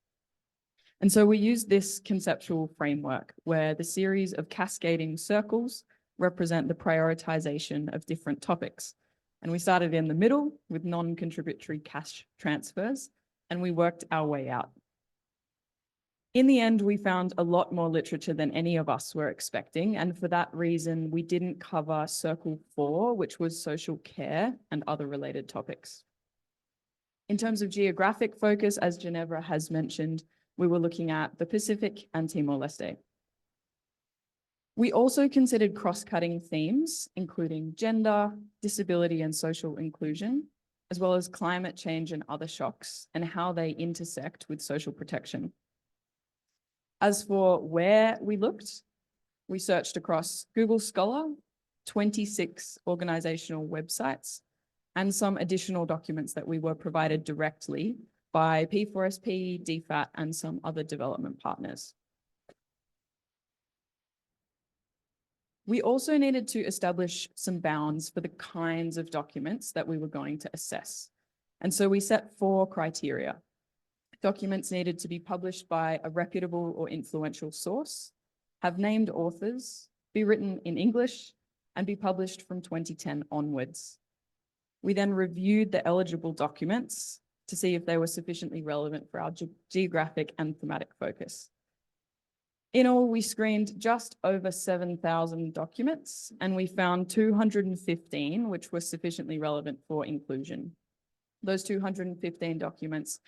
And so we used this conceptual framework where the series of cascading circles represent the prioritization of different topics. And we started in the middle with non-contributory cash transfers, and we worked our way out. In the end, we found a lot more literature than any of us were expecting, and for that reason, we didn't cover Circle 4, which was social care and other related topics. In terms of geographic focus, as Ginevra has mentioned, we were looking at the Pacific and Timor-Leste. We also considered cross-cutting themes, including gender, disability and social inclusion, as well as climate change and other shocks, and how they intersect with social protection. As for where we looked, we searched across Google Scholar, 26 organizational websites, and some additional documents that we were provided directly by P4SP, DFAT, and some other development partners. We also needed to establish some bounds for the kinds of documents that we were going to assess. And so we set 4 criteria. Documents needed to be published by a reputable or influential source, have named authors, be written in English, and be published from 2010 onwards. We then reviewed the eligible documents to see if they were sufficiently relevant for our geographic and thematic focus. In all, we screened just over 7,000 documents, and we found 215 which were sufficiently relevant for inclusion. Those 215 documents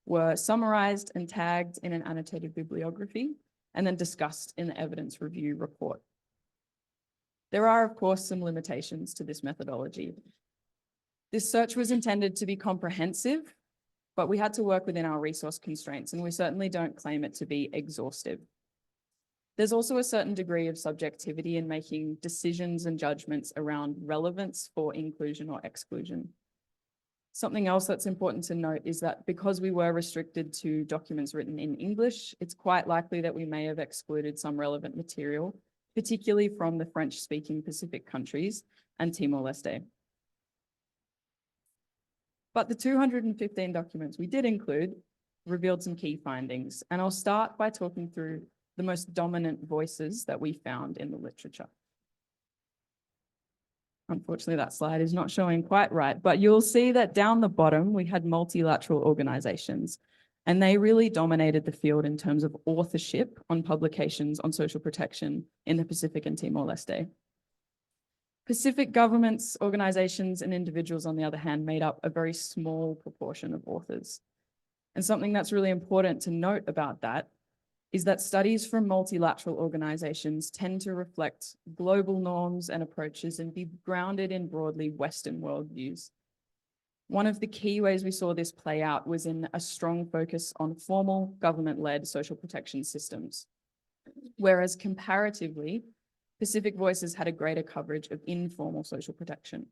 were summarized and tagged in an annotated bibliography and then discussed in the evidence review report. There are, of course, some limitations to this methodology. This search was intended to be comprehensive, but we had to work within our resource constraints, and we certainly don't claim it to be exhaustive. There's also a certain degree of subjectivity in making decisions and judgments around relevance for inclusion or exclusion. Something else that's important to note is that because we were restricted to documents written in English, it's quite likely that we may have excluded some relevant material, particularly from the French-speaking Pacific countries and Timor-Leste. But the 215 documents we did include revealed some key findings, and I'll start by talking through the most dominant voices that we found in the literature. Unfortunately, that slide is not showing quite right, but you'll see that down the bottom, we had multilateral organizations, and they really dominated the field in terms of authorship on publications on social protection in the Pacific and Timor-Leste. Pacific governments, organizations, and individuals, on the other hand, made up a very small proportion of authors. And something that's really important to note about that is that studies from multilateral organizations tend to reflect global norms and approaches and be grounded in broadly Western worldviews. One of the key ways we saw this play out was in a strong focus on formal government-led social protection systems, whereas comparatively, Pacific Voices had a greater coverage of informal social protection.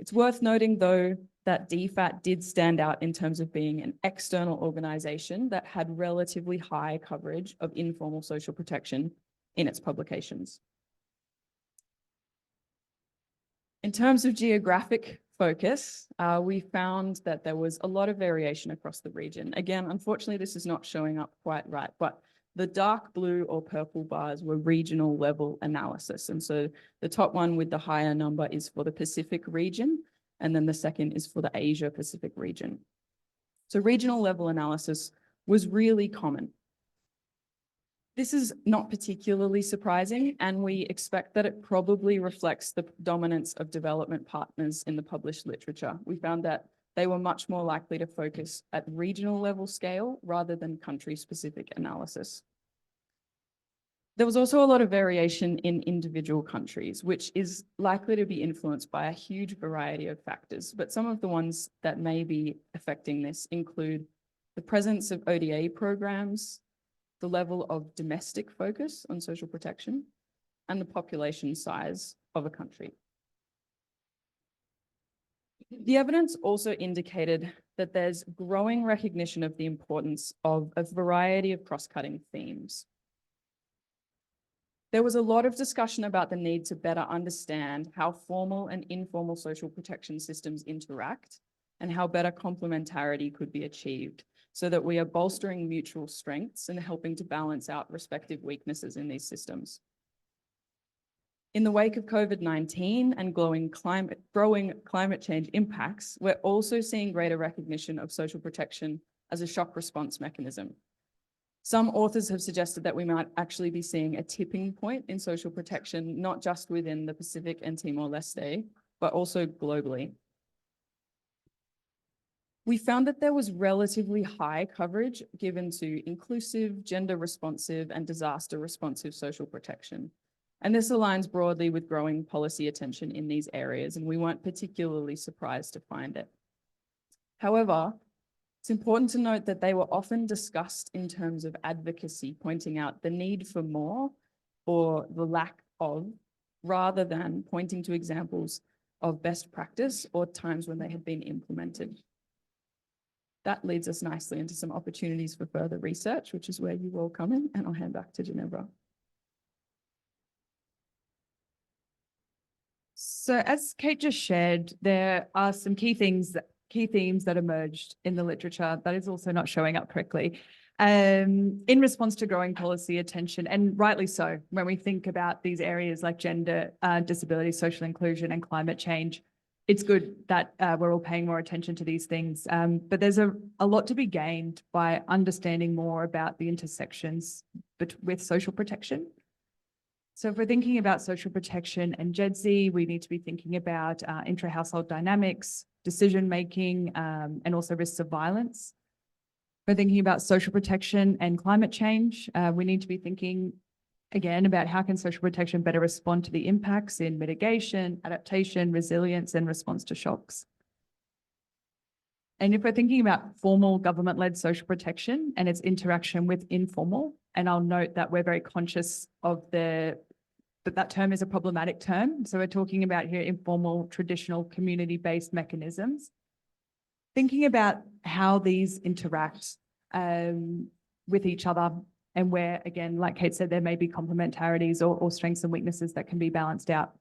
It's worth noting, though, that DFAT did stand out in terms of being an external organization that had relatively high coverage of informal social protection in its publications. In terms of geographic focus, we found that there was a lot of variation across the region. Again, unfortunately, this is not showing up quite right, but the dark blue or purple bars were regional level analysis. And so the top one with the higher number is for the Pacific region, and then the second is for the Asia Pacific region. So regional level analysis was really common. This is not particularly surprising, and we expect that it probably reflects the dominance of development partners in the published literature. We found that they were much more likely to focus at regional level scale rather than country-specific analysis. There was also a lot of variation in individual countries, which is likely to be influenced by a huge variety of factors. But some of the ones that may be affecting this include the presence of ODA programs, the level of domestic focus on social protection, and the population size of a country. The evidence also indicated that there's growing recognition of the importance of a variety of cross-cutting themes. There was a lot of discussion about the need to better understand how formal and informal social protection systems interact and how better complementarity could be achieved so that we are bolstering mutual strengths and helping to balance out respective weaknesses in these systems. In the wake of COVID-19 and growing climate change impacts, we're also seeing greater recognition of social protection as a shock response mechanism. Some authors have suggested that we might actually be seeing a tipping point in social protection, not just within the Pacific and Timor-Leste, but also globally. We found that there was relatively high coverage given to inclusive, gender responsive, and disaster responsive social protection. And this aligns broadly with growing policy attention in these areas, and we weren't particularly surprised to find it. However, it's important to note that they were often discussed in terms of advocacy, pointing out the need for more or the lack of, rather than pointing to examples of best practice or times when they had been implemented. That leads us nicely into some opportunities for further research, which is where you all come in, and I'll hand back to Ginevra. So as Kate just shared, there are some key themes that emerged in the literature that is also not showing up correctly in response to growing policy attention, and rightly so, when we think about these areas like gender, disability, social inclusion, and climate change. It's good that we're all paying more attention to these things, but there's a lot to be gained by understanding more about the intersections with social protection. So if we're thinking about social protection and GEDSI, we need to be thinking about intra-household dynamics, decision-making, and also risks of violence. If we're thinking about social protection and climate change, we need to be thinking again about how can social protection better respond to the impacts in mitigation, adaptation, resilience, and response to shocks. And if we're thinking about formal government-led social protection and its interaction with informal, and I'll note that we're very conscious of that term is a problematic term. So we're talking about here informal, traditional, community-based mechanisms. Thinking about how these interact with each other, and where, again, like Kate said, there may be complementarities or strengths and weaknesses that can be balanced out.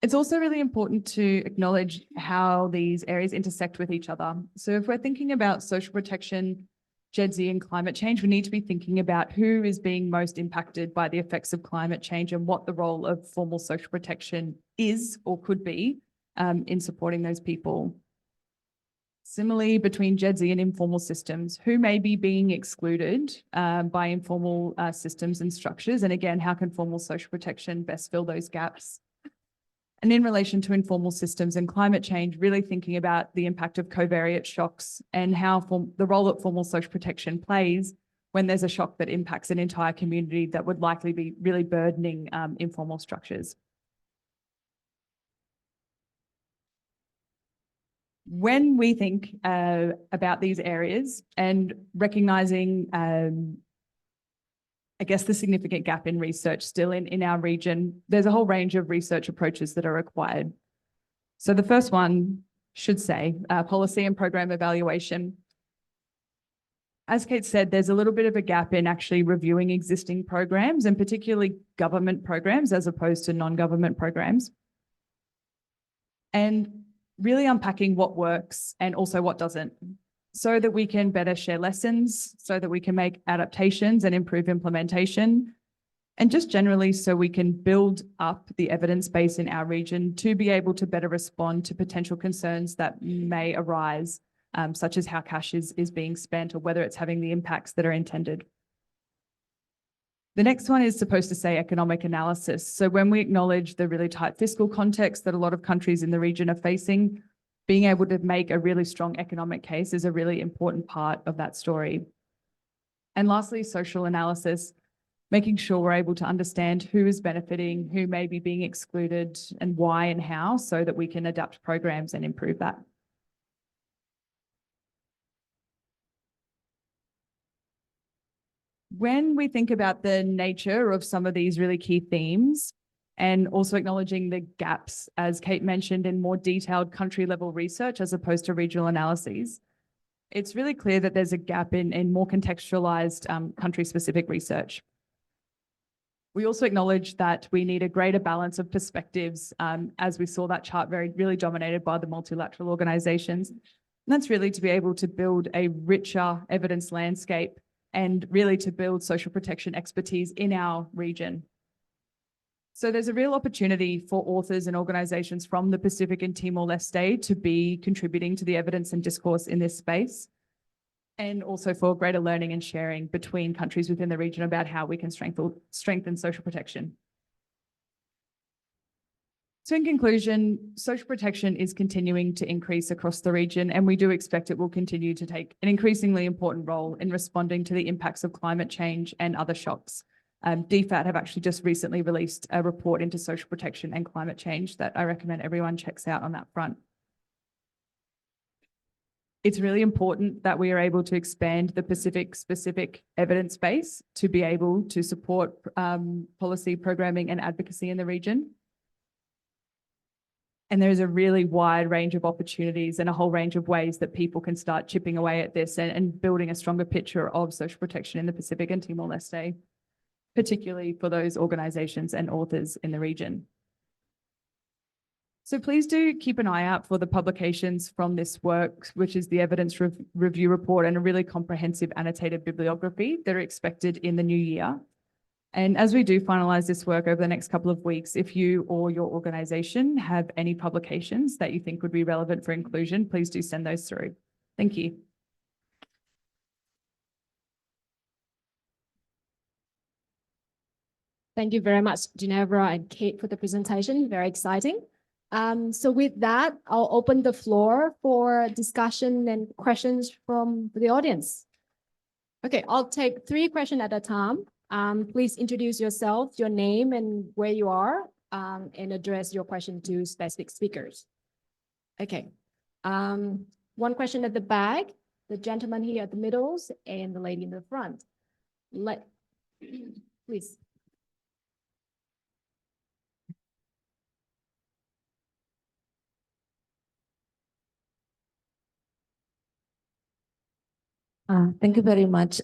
It's also really important to acknowledge how these areas intersect with each other. So if we're thinking about social protection Gen Z and climate change, we need to be thinking about who is being most impacted by the effects of climate change and what the role of formal social protection is or could be in supporting those people. Similarly, between Gen Z and informal systems, who may be being excluded by informal systems and structures? And again, how can formal social protection best fill those gaps? And in relation to informal systems and climate change, really thinking about the impact of covariate shocks and how the role that formal social protection plays when there's a shock that impacts an entire community that would likely be really burdening informal structures. When we think about these areas and recognizing, I guess, the significant gap in research still in our region, there's a whole range of research approaches that are required. So the first one should say policy and program evaluation. As Kate said, there's a little bit of a gap in actually reviewing existing programs and particularly government programs as opposed to non-government programs. And really unpacking what works and also what doesn't, so that we can better share lessons, so that we can make adaptations and improve implementation, and just generally so we can build up the evidence base in our region to be able to better respond to potential concerns that may arise, such as how cash is being spent or whether it's having the impacts that are intended. The next one is supposed to say economic analysis. So when we acknowledge the really tight fiscal context that a lot of countries in the region are facing, being able to make a really strong economic case is a really important part of that story. And lastly, social analysis, making sure we're able to understand who is benefiting, who may be being excluded, and why and how, so that we can adapt programs and improve that. When we think about the nature of some of these really key themes, and also acknowledging the gaps, as Kate mentioned, in more detailed country-level research as opposed to regional analyses, it's really clear that there's a gap in more contextualized country-specific research. We also acknowledge that we need a greater balance of perspectives, as we saw that chart really dominated by the multilateral organizations. And that's really to be able to build a richer evidence landscape and really to build social protection expertise in our region. So there's a real opportunity for authors and organizations from the Pacific and Timor-Leste to be contributing to the evidence and discourse in this space, and also for greater learning and sharing between countries within the region about how we can strengthen social protection. So in conclusion, social protection is continuing to increase across the region, and we do expect it will continue to take an increasingly important role in responding to the impacts of climate change and other shocks. DFAT have actually just recently released a report into social protection and climate change that I recommend everyone checks out on that front. It's really important that we are able to expand the Pacific-specific evidence base to be able to support policy programming and advocacy in the region. And there's a really wide range of opportunities and a whole range of ways that people can start chipping away at this and building a stronger picture of social protection in the Pacific and Timor-Leste, particularly for those organizations and authors in the region. So please do keep an eye out for the publications from this work, which is the evidence review report and a really comprehensive annotated bibliography that are expected in the new year. And as we do finalize this work over the next couple of weeks, if you or your organization have any publications that you think would be relevant for inclusion, please do send those through. Thank you. Thank you very much, Ginevra and Kate, for the presentation. Very exciting. So with that, I'll open the floor for discussion and questions from the audience. Okay, I'll take 3 questions at a time. Please introduce yourself, your name and where you are, and address your question to specific speakers. Okay, 1 question at the back, the gentleman here at the middles and the lady in the front. Please. Thank you very much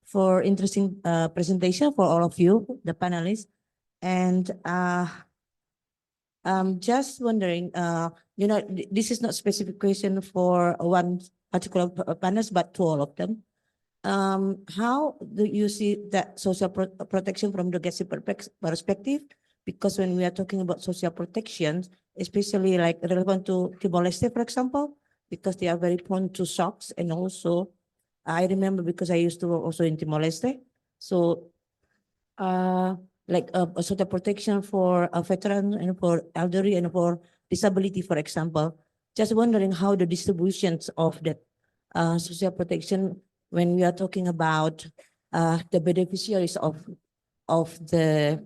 for interesting presentation for all of you, the panelists. And I'm just wondering, this is not specific question for one particular panels, but to all of them. How do you see that social protection from the guest perspective? Because when we are talking about social protection, especially like relevant to Timor-Leste, for example, because they are very prone to shocks, and also I remember because I used to work also in Timor-Leste, so like a social protection for a veteran and for elderly and for disability, for example. Just wondering how the distributions of that social protection when we are talking about the beneficiaries of the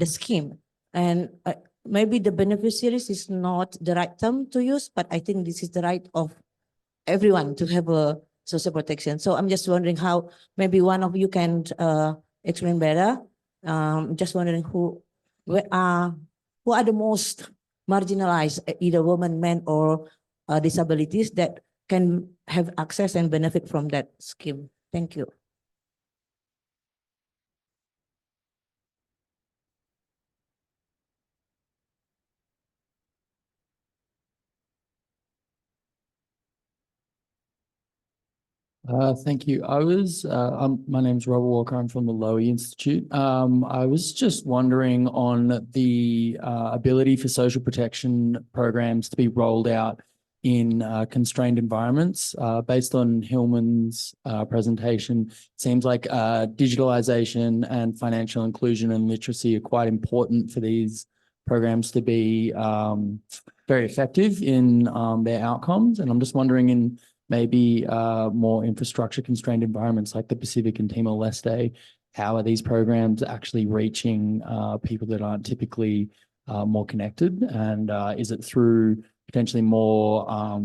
scheme. And maybe the beneficiaries is not the right term to use, but I think this is the right of everyone to have a social protection. So I'm just wondering how maybe one of you can explain better. Just wondering who are the most marginalized, either women, men, or disabilities that can have access and benefit from that scheme. Thank you. Thank you. My name's Robert Walker. I'm from the Lowy Institute. I was just wondering on the ability for social protection programs to be rolled out in constrained environments. Based on Hilman's presentation, it seems like digitalization and financial inclusion and literacy are quite important for these programs to be very effective in their outcomes. And I'm just wondering in maybe more infrastructure constrained environments like the Pacific and Timor-Leste, how are these programs actually reaching people that aren't typically more connected? And is it through potentially more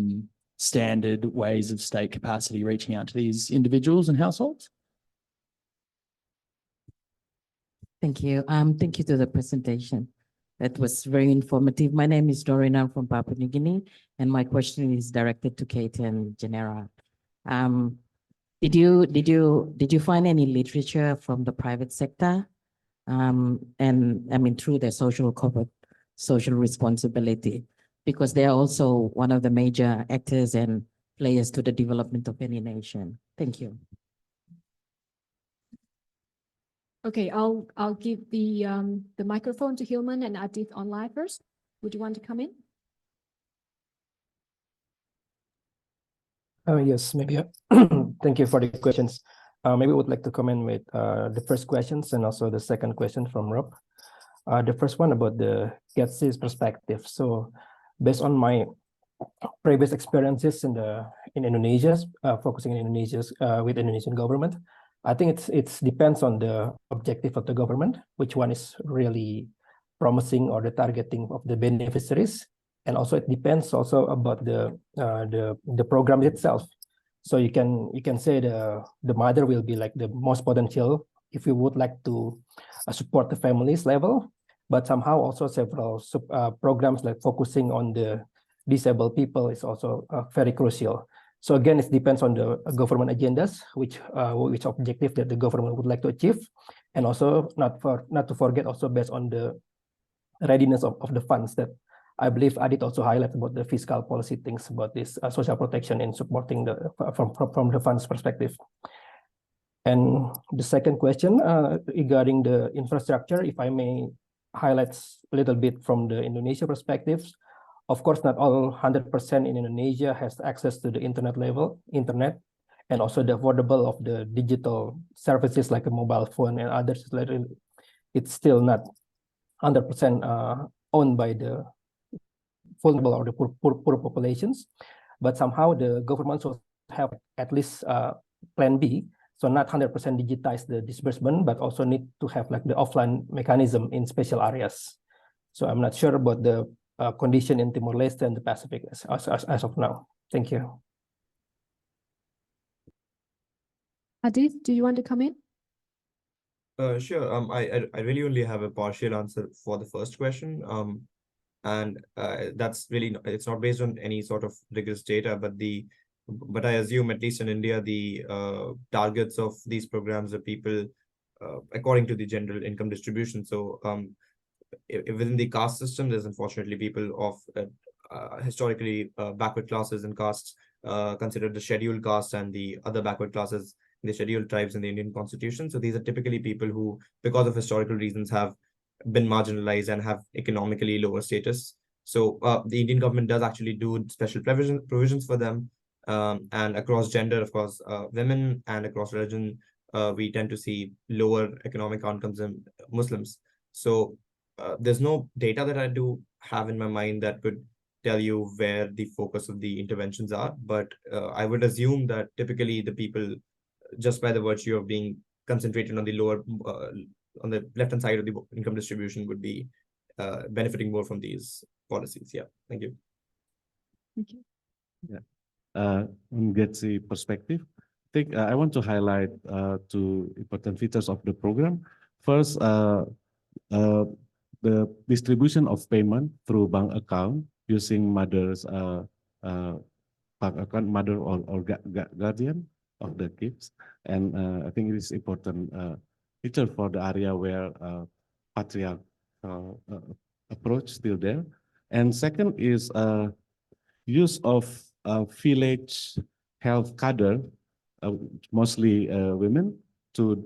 standard ways of state capacity reaching out to these individuals and households? Thank you. Thank you to the presentation. That was very informative. My name is Doan. I'm from Papua New Guinea, and my question is directed to Kate and Ginevra. Did you find any literature from the private sector, and I mean through their corporate social responsibility, because they are also one of the major actors and players to the development of any nation? Thank you. Okay, I'll give the microphone to Hilman and Adit online first. Would you want to come in? Yes, maybe. Thank you for the questions. Maybe I would like to comment with the first questions and also the second question from Rob. The first one about the GETSI's perspective. So based on my previous experiences in Indonesia, focusing in Indonesia with Indonesian government, I think it's depends on the objective of the government, which one is really promising or the targeting of the beneficiaries, and also it depends also about the program itself. So you can say the mother will be like the most potential if you would like to support the families level, but somehow also several programs like focusing on the disabled people is also very crucial. So again, it depends on the government agendas, which objective that the government would like to achieve, and also not to forget also based on the readiness of the funds that I believe Adit also highlighted about the fiscal policy things about this social protection and supporting from the funds perspective. And the second question regarding the infrastructure, if I may highlight a little bit from the Indonesia perspectives. Of course, not all 100% in Indonesia has access to the internet, and also the affordable of the digital services like a mobile phone and others. It's still not 100% owned by the vulnerable or the poor populations, but somehow the government should have at least plan B. So not 100% digitize the disbursement, but also need to have like the offline mechanism in special areas. So I'm not sure about the condition in Timor-Leste and the Pacific as of now. Thank you. Adit, do you want to come in? Sure. I really only have a partial answer for the first question. And that's really it's not based on any sort of rigorous data, but I assume at least in India the targets of these programs are people according to the general income distribution. So within the caste system, there's unfortunately people of historically backward classes and castes, considered the scheduled caste and the other backward classes, the scheduled tribes in the Indian constitution. So these are typically people who, because of historical reasons, have been marginalized and have economically lower status. So the Indian government does actually do special provisions for them. And across gender, of course, women, and across religion, we tend to see lower economic outcomes in Muslims. So there's no data that I do have in my mind that could tell you where the focus of the interventions are, but I would assume that typically the people, just by the virtue of being concentrated on the lower, on the left-hand side of the income distribution, would be benefiting more from these policies. Yeah, thank you. Thank you. On Getsi perspective, I think I want to highlight two important features of the program. First, the distribution of payment through bank account using mother's bank account, mother or guardian of the kids, and I think it is important feature for the area where patriarchal approach still there. And second is use of village health cadre, mostly women, to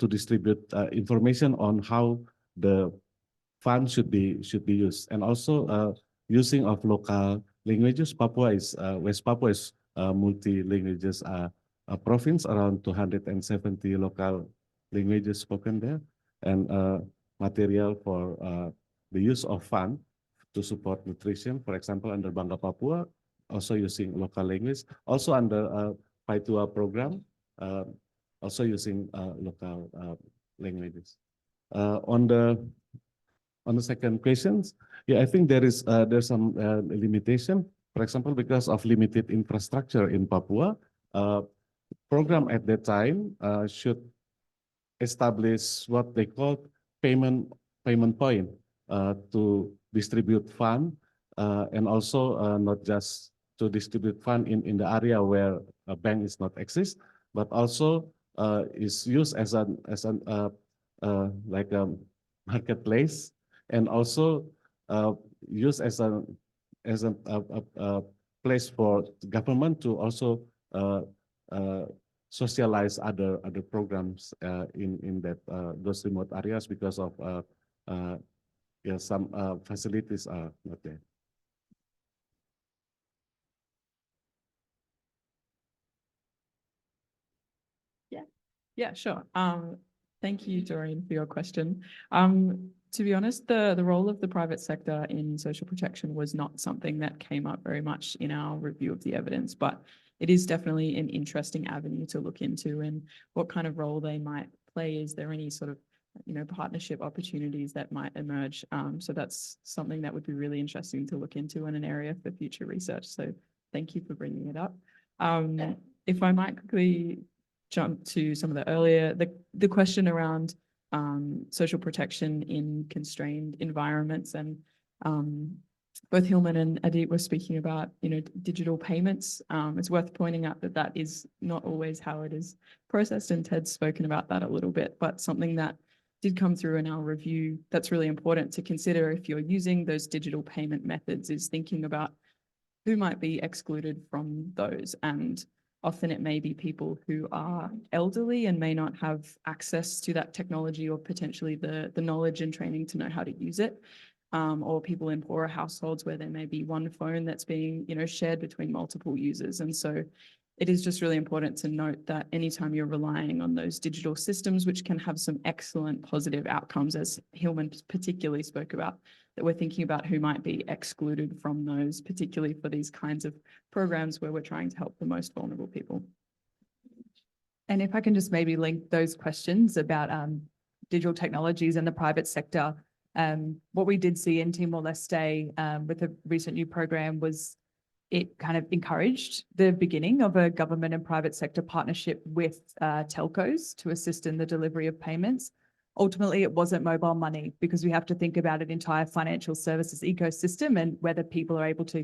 distribute information on how the fund should be used, and also using of local languages. Papua is West Papua is multi languages province, around 270 local languages spoken there, and material for the use of fund to support nutrition, for example, under Bangga Papua, also using local language, also under Paitua program, also using local languages. On the second questions, yeah, I think there's some limitation. For example, because of limited infrastructure in Papua, program at that time should establish what they call payment point to distribute fund, and also not just to distribute fund in the area where a bank is not exist, but also is used as an like a marketplace, and also used as a place for government to also socialize other programs in that those remote areas, because of yeah, some facilities are not there. Yeah, sure. Thank you, Doreen, for your question. To be honest, the role of the private sector in social protection was not something that came up very much in our review of the evidence, but it is definitely an interesting avenue to look into, and what kind of role they might play. Is there any sort of, partnership opportunities that might emerge? So that's something that would be really interesting to look into, and an area for future research. So thank you for bringing it up. If I might quickly jump to some of the earlier, the question around social protection in constrained environments, and both Hilman and Adit were speaking about, digital payments. It's worth pointing out that that is not always how it is processed, and Ted's spoken about that a little bit, but something that did come through in our review that's really important to consider if you're using those digital payment methods, is thinking about who might be excluded from those. And often it may be people who are elderly and may not have access to that technology, or potentially the knowledge and training to know how to use it, or people in poorer households where there may be one phone that's being, shared between multiple users. And so it is just really important to note that anytime you're relying on those digital systems, which can have some excellent positive outcomes, as Hilman particularly spoke about, that we're thinking about who might be excluded from those, particularly for these kinds of programs where we're trying to help the most vulnerable people. And if I can just maybe link those questions about digital technologies and the private sector, what we did see in Timor-Leste with the recent new program was it kind of encouraged the beginning of a government and private sector partnership with telcos to assist in the delivery of payments. Ultimately, it wasn't mobile money, because we have to think about an entire financial services ecosystem and whether people are able to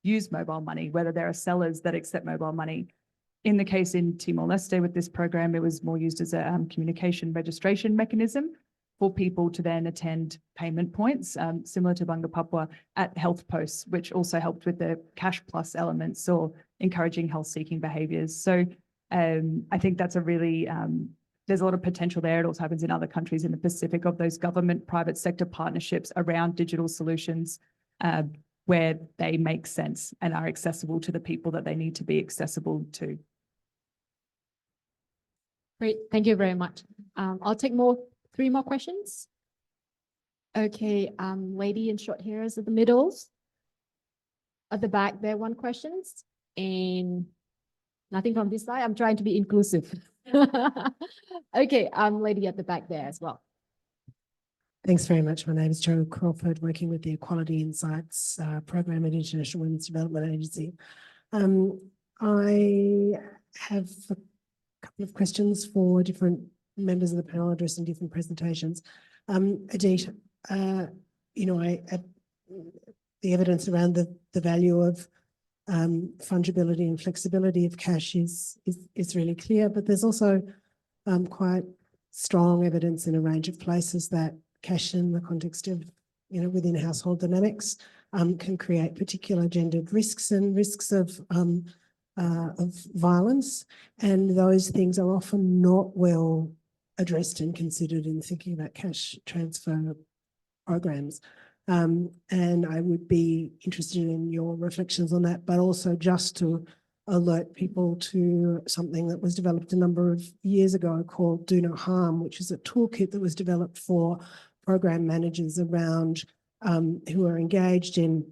use mobile money, whether there are sellers that accept mobile money. In the case in Timor-Leste with this program, it was more used as a communication registration mechanism for people to then attend payment points, similar to Bangga Papua, at health posts, which also helped with the cash plus elements or encouraging health seeking behaviours. So I think that's a really, there's a lot of potential there. It also happens in other countries in the Pacific of those government private sector partnerships around digital solutions where they make sense and are accessible to the people that they need to be accessible to. Great, thank you very much. I'll take three more questions. Okay, lady in short hairs at the middles. At the back there, one questions. And nothing from this side. I'm trying to be inclusive. Okay, lady at the back there as well. Thanks very much. My name is Jo Crawford, working with the Equality Insights Program at International Women's Development Agency. I have a couple of questions for different members of the panel addressing different presentations. Adit, you know, the evidence around the value of fungibility and flexibility of cash is really clear, but there's also quite strong evidence in a range of places that cash in the context of, you know, within household dynamics can create particular gendered risks and risks of violence. And those things are often not well addressed and considered in thinking about cash transfer programs. And I would be interested in your reflections on that, but also just to alert people to something that was developed a number of years ago called Do No Harm, which is a toolkit that was developed for program managers around who are engaged in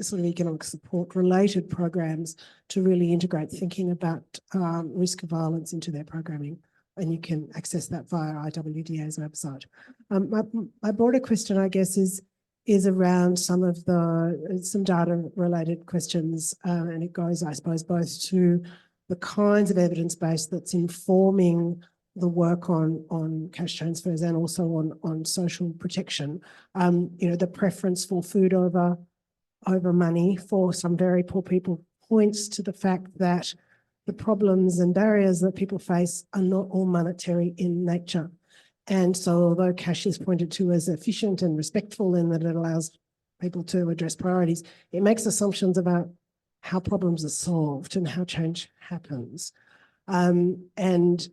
sort of economic support related programs to really integrate thinking about risk of violence into their programming. And you can access that via IWDA's website. My broader question, I guess, is around some data related questions, and it goes, I suppose, both to the kinds of evidence base that's informing the work on cash transfers and also on social protection. You know, the preference for food over money for some very poor people points to the fact that the problems and barriers that people face are not all monetary in nature. And so although cash is pointed to as efficient and respectful in that it allows people to address priorities, it makes assumptions about how problems are solved and how change happens. And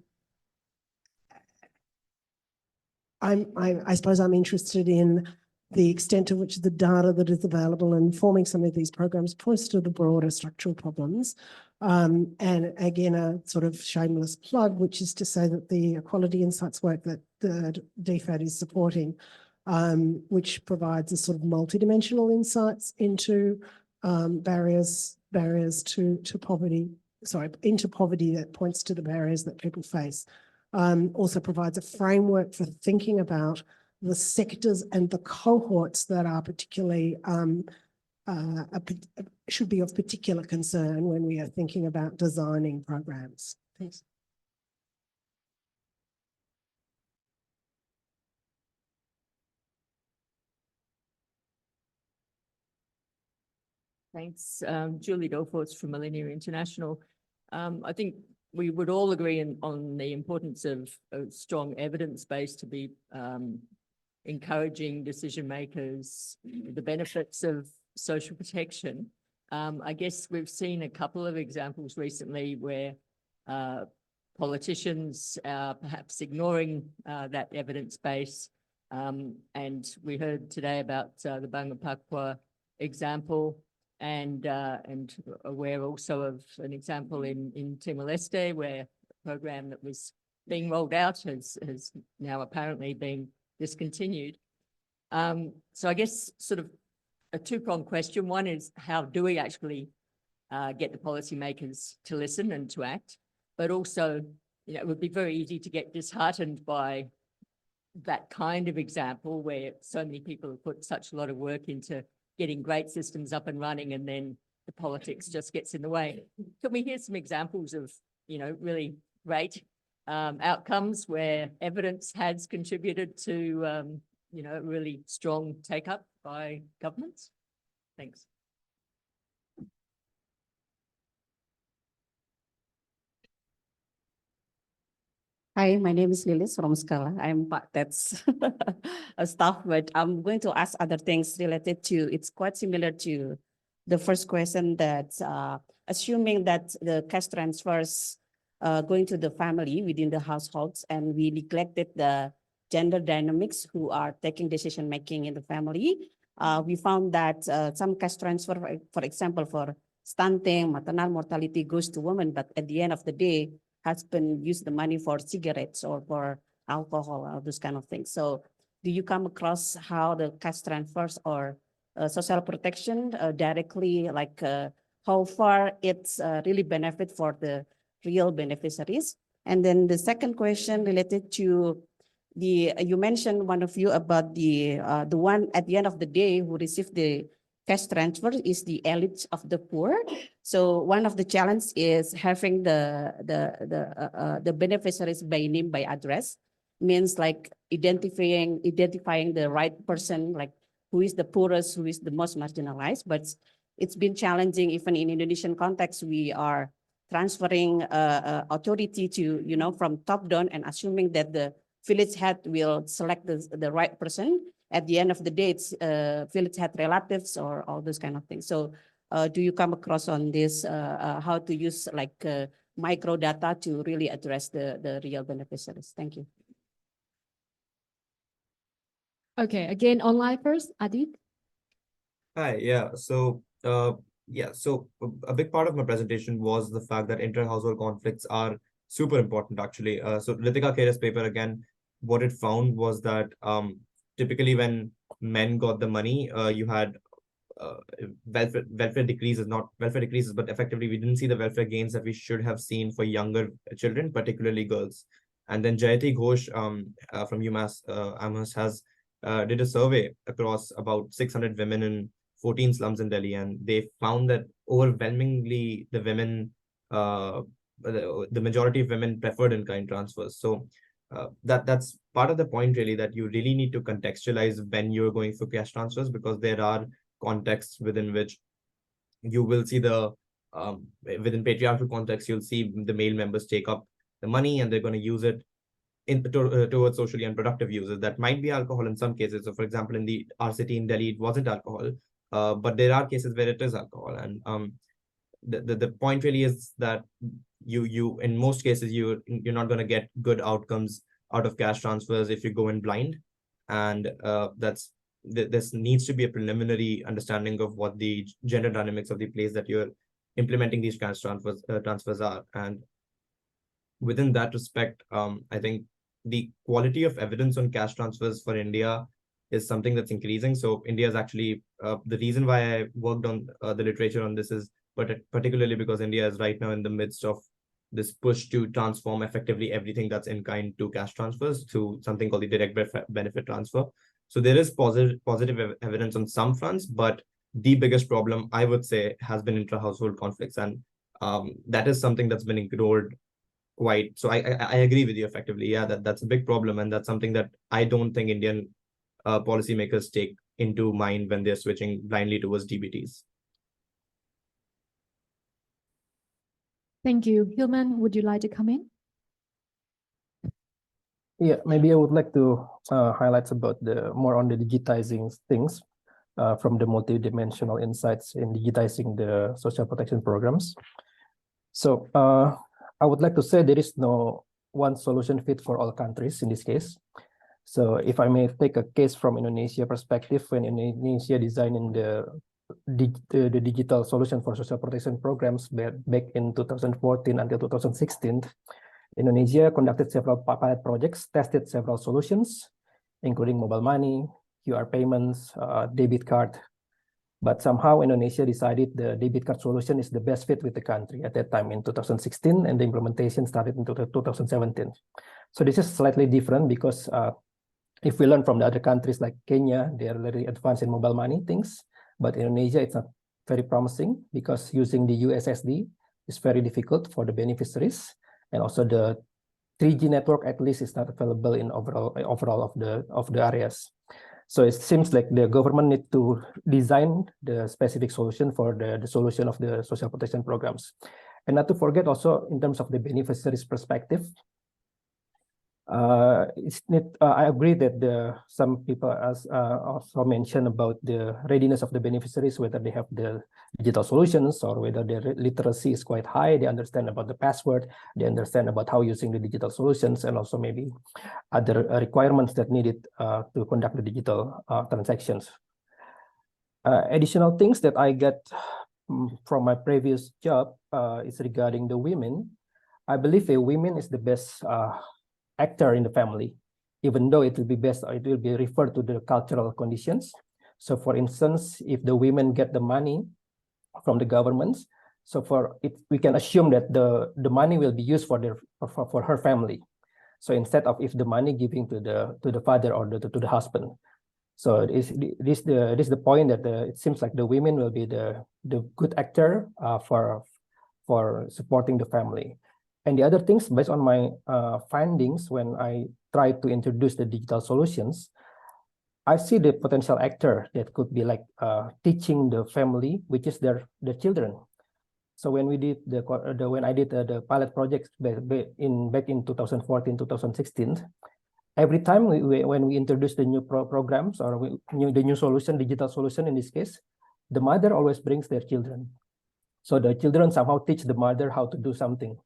I suppose I'm interested in the extent to which the data that is available and forming some of these programs points to the broader structural problems. And again, a sort of shameless plug, which is to say that the Equality Insights work that the DFAT is supporting, which provides a sort of multidimensional insights into barriers to poverty, into poverty that points to the barriers that people face. Also provides a framework for thinking about the sectors and the cohorts that are particularly should be of particular concern when we are thinking about designing programs. Thanks. Thanks, Julie Dolforth from Millennium International. I think we would all agree on the importance of a strong evidence base to be encouraging decision makers, the benefits of social protection. I guess we've seen a couple of examples recently where politicians are perhaps ignoring that evidence base. And we heard today about the Bangga Papua example, and aware also of an example in Timor-Leste where a program that was being rolled out has now apparently been discontinued. So I guess sort of a two-pronged question. One is, how do we actually get the policymakers to listen and to act? But also, you know, it would be very easy to get disheartened by that kind of example where so many people have put such a lot of work into getting great systems up and running, and then the politics just gets in the way. Can we hear some examples of, you know, really great outcomes where evidence has contributed to, you know, really strong take-up by governments? Thanks. Hi, my name is Lilis from SKALA. I'm that's a staff, but I'm going to ask other things related to, it's quite similar to the first question that assuming that the cash transfers going to the family within the households and we neglected the gender dynamics who are taking decision making in the family, we found that some cash transfer, for example, for stunting, maternal mortality goes to women, but at the end of the day, husband use the money for cigarettes or for alcohol or those kind of things. So do you come across how the cash transfers or social protection directly, like how far it's really benefit for the real beneficiaries? And then the second question related to the, you mentioned one of you about the one at the end of the day who received the cash transfer is the elite of the poor. So one of the challenges is having the beneficiaries by name, by address, means like identifying the right person, like who is the poorest, who is the most marginalized. But it's been challenging even in Indonesian context. We are transferring authority to, you know, from top down and assuming that the village head will select the right person. At the end of the day, it's village head relatives or all those kind of things. So do you come across on this, how to use like micro data to really address the real beneficiaries? Thank you. Okay, again, online first, Adit. Hi, yeah. So, so a big part of my presentation was the fact that inter-household conflicts are super important, actually. So Ritika Khere's paper, again, what it found was that typically when men got the money, you had welfare decreases, not welfare decreases, but effectively we didn't see the welfare gains that we should have seen for younger children, particularly girls. And then Jayati Ghosh from UMass Amherst has did a survey across about 600 women in 14 slums in Delhi, and they found that overwhelmingly the women, the majority of women preferred in-kind transfers. So that's part of the point, really, that you really need to contextualize when you're going for cash transfers, because there are contexts within which you will see the within patriarchal context, you'll see the male members take up the money and they're going to use it towards socially unproductive uses. That might be alcohol in some cases. So, for example, in our city in Delhi, it wasn't alcohol, but there are cases where it is alcohol. And the point really is that you in most cases you're not going to get good outcomes out of cash transfers if you go in blind, and this needs to be a preliminary understanding of what the gender dynamics of the place that you're implementing these cash transfers are. And within that respect, I think the quality of evidence on cash transfers for India is something that's increasing. So India is actually the reason why I worked on the literature on this is particularly because India is right now in the midst of this push to transform effectively everything that's in kind to cash transfers to something called the direct benefit transfer. So there is positive evidence on some fronts, but the biggest problem, I would say, has been intra-household conflicts. And that is something that's been ignored quite. So I agree with you effectively. Yeah, that's a big problem. And that's something that I don't think Indian policymakers take into mind when they're switching blindly towards DBTs. Thank you. Hilman, would you like to come in? Yeah, maybe I would like to highlight about more on the digitizing things from the multidimensional insights in digitizing the social protection programs. So I would like to say there is no one solution fit for all countries in this case. So if I may take a case from Indonesia perspective, when Indonesia designing the digital solution for social protection programs back in 2014 until 2016, Indonesia conducted several pilot projects, tested several solutions, including mobile money, QR payments, debit card. But somehow Indonesia decided the debit card solution is the best fit with the country at that time in 2016, and the implementation started in 2017. So this is slightly different because if we learn from the other countries like Kenya, they are very advanced in mobile money things, but Indonesia, it's not very promising because using the USSD is very difficult for the beneficiaries, and also the 3G network at least is not available in overall of the areas. So it seems like the government need to design the specific solution for the solution of the social protection programs. And not to forget also in terms of the beneficiaries perspective, I agree that some people also mentioned about the readiness of the beneficiaries, whether they have the digital solutions or whether their literacy is quite high. They understand about the password, they understand about how using the digital solutions, and also maybe other requirements that needed to conduct the digital transactions. Additional things that I get from my previous job is regarding the women. I believe a woman is the best actor in the family, even though it will be referred to the cultural conditions. So for instance, if the women get the money from the governments, so we can assume that the money will be used for her family. So instead of if the money giving to the father or to the husband. So this the point that it seems like the women will be the good actor for supporting the family. And the other things, based on my findings, when I try to introduce the digital solutions, I see the potential actor that could be like teaching the family, which is their children. So when we did when I did the pilot projects back in 2014, 2016, every time when we introduce the new programs or the new solution, digital solution in this case, the mother always brings their children. So the children somehow teach the mother how to do something,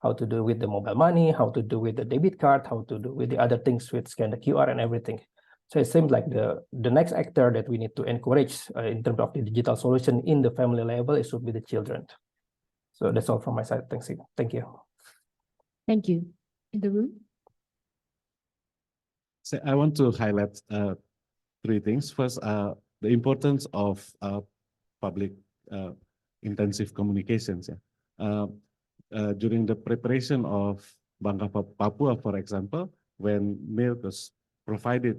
how to do with the mobile money, how to do with the debit card, how to do with the other things with scan the QR and everything. So it seems like the next actor that we need to encourage in terms of the digital solution in the family level, it should be the children. So that's all from my side. Thanks. Thank you. Thank you. In the room? So I want to highlight three things. First, the importance of public intensive communications. During the preparation of Bangka Papua, for example, when milk was provided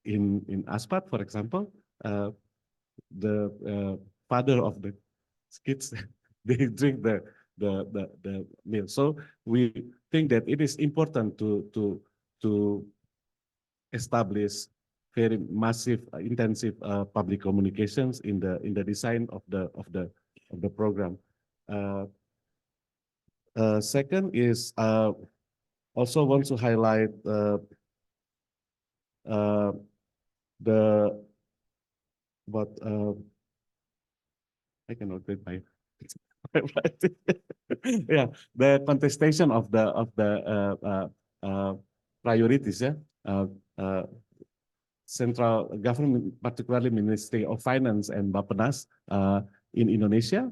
in Aspat, for example, the father of the kids they drink the milk. So we think that it is important to establish very massive, intensive public communications in the design of the program. Second is also want to highlight I cannot read my yeah, the contestation of the priorities. Central government, particularly Ministry of Finance and Bappenas in Indonesia,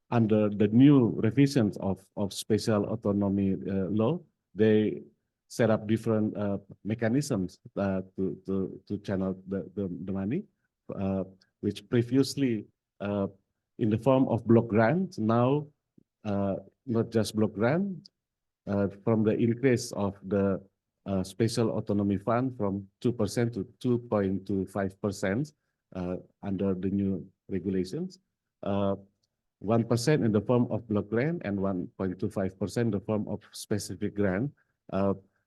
under the new revisions of special autonomy law, they set up different mechanisms to channel the money, which previously in the form of block grant, now not just block grant, from the increase of the special autonomy fund from 2% to 2.25% under the new regulations. 1% in the form of block grant and 1.25% in the form of specific grant.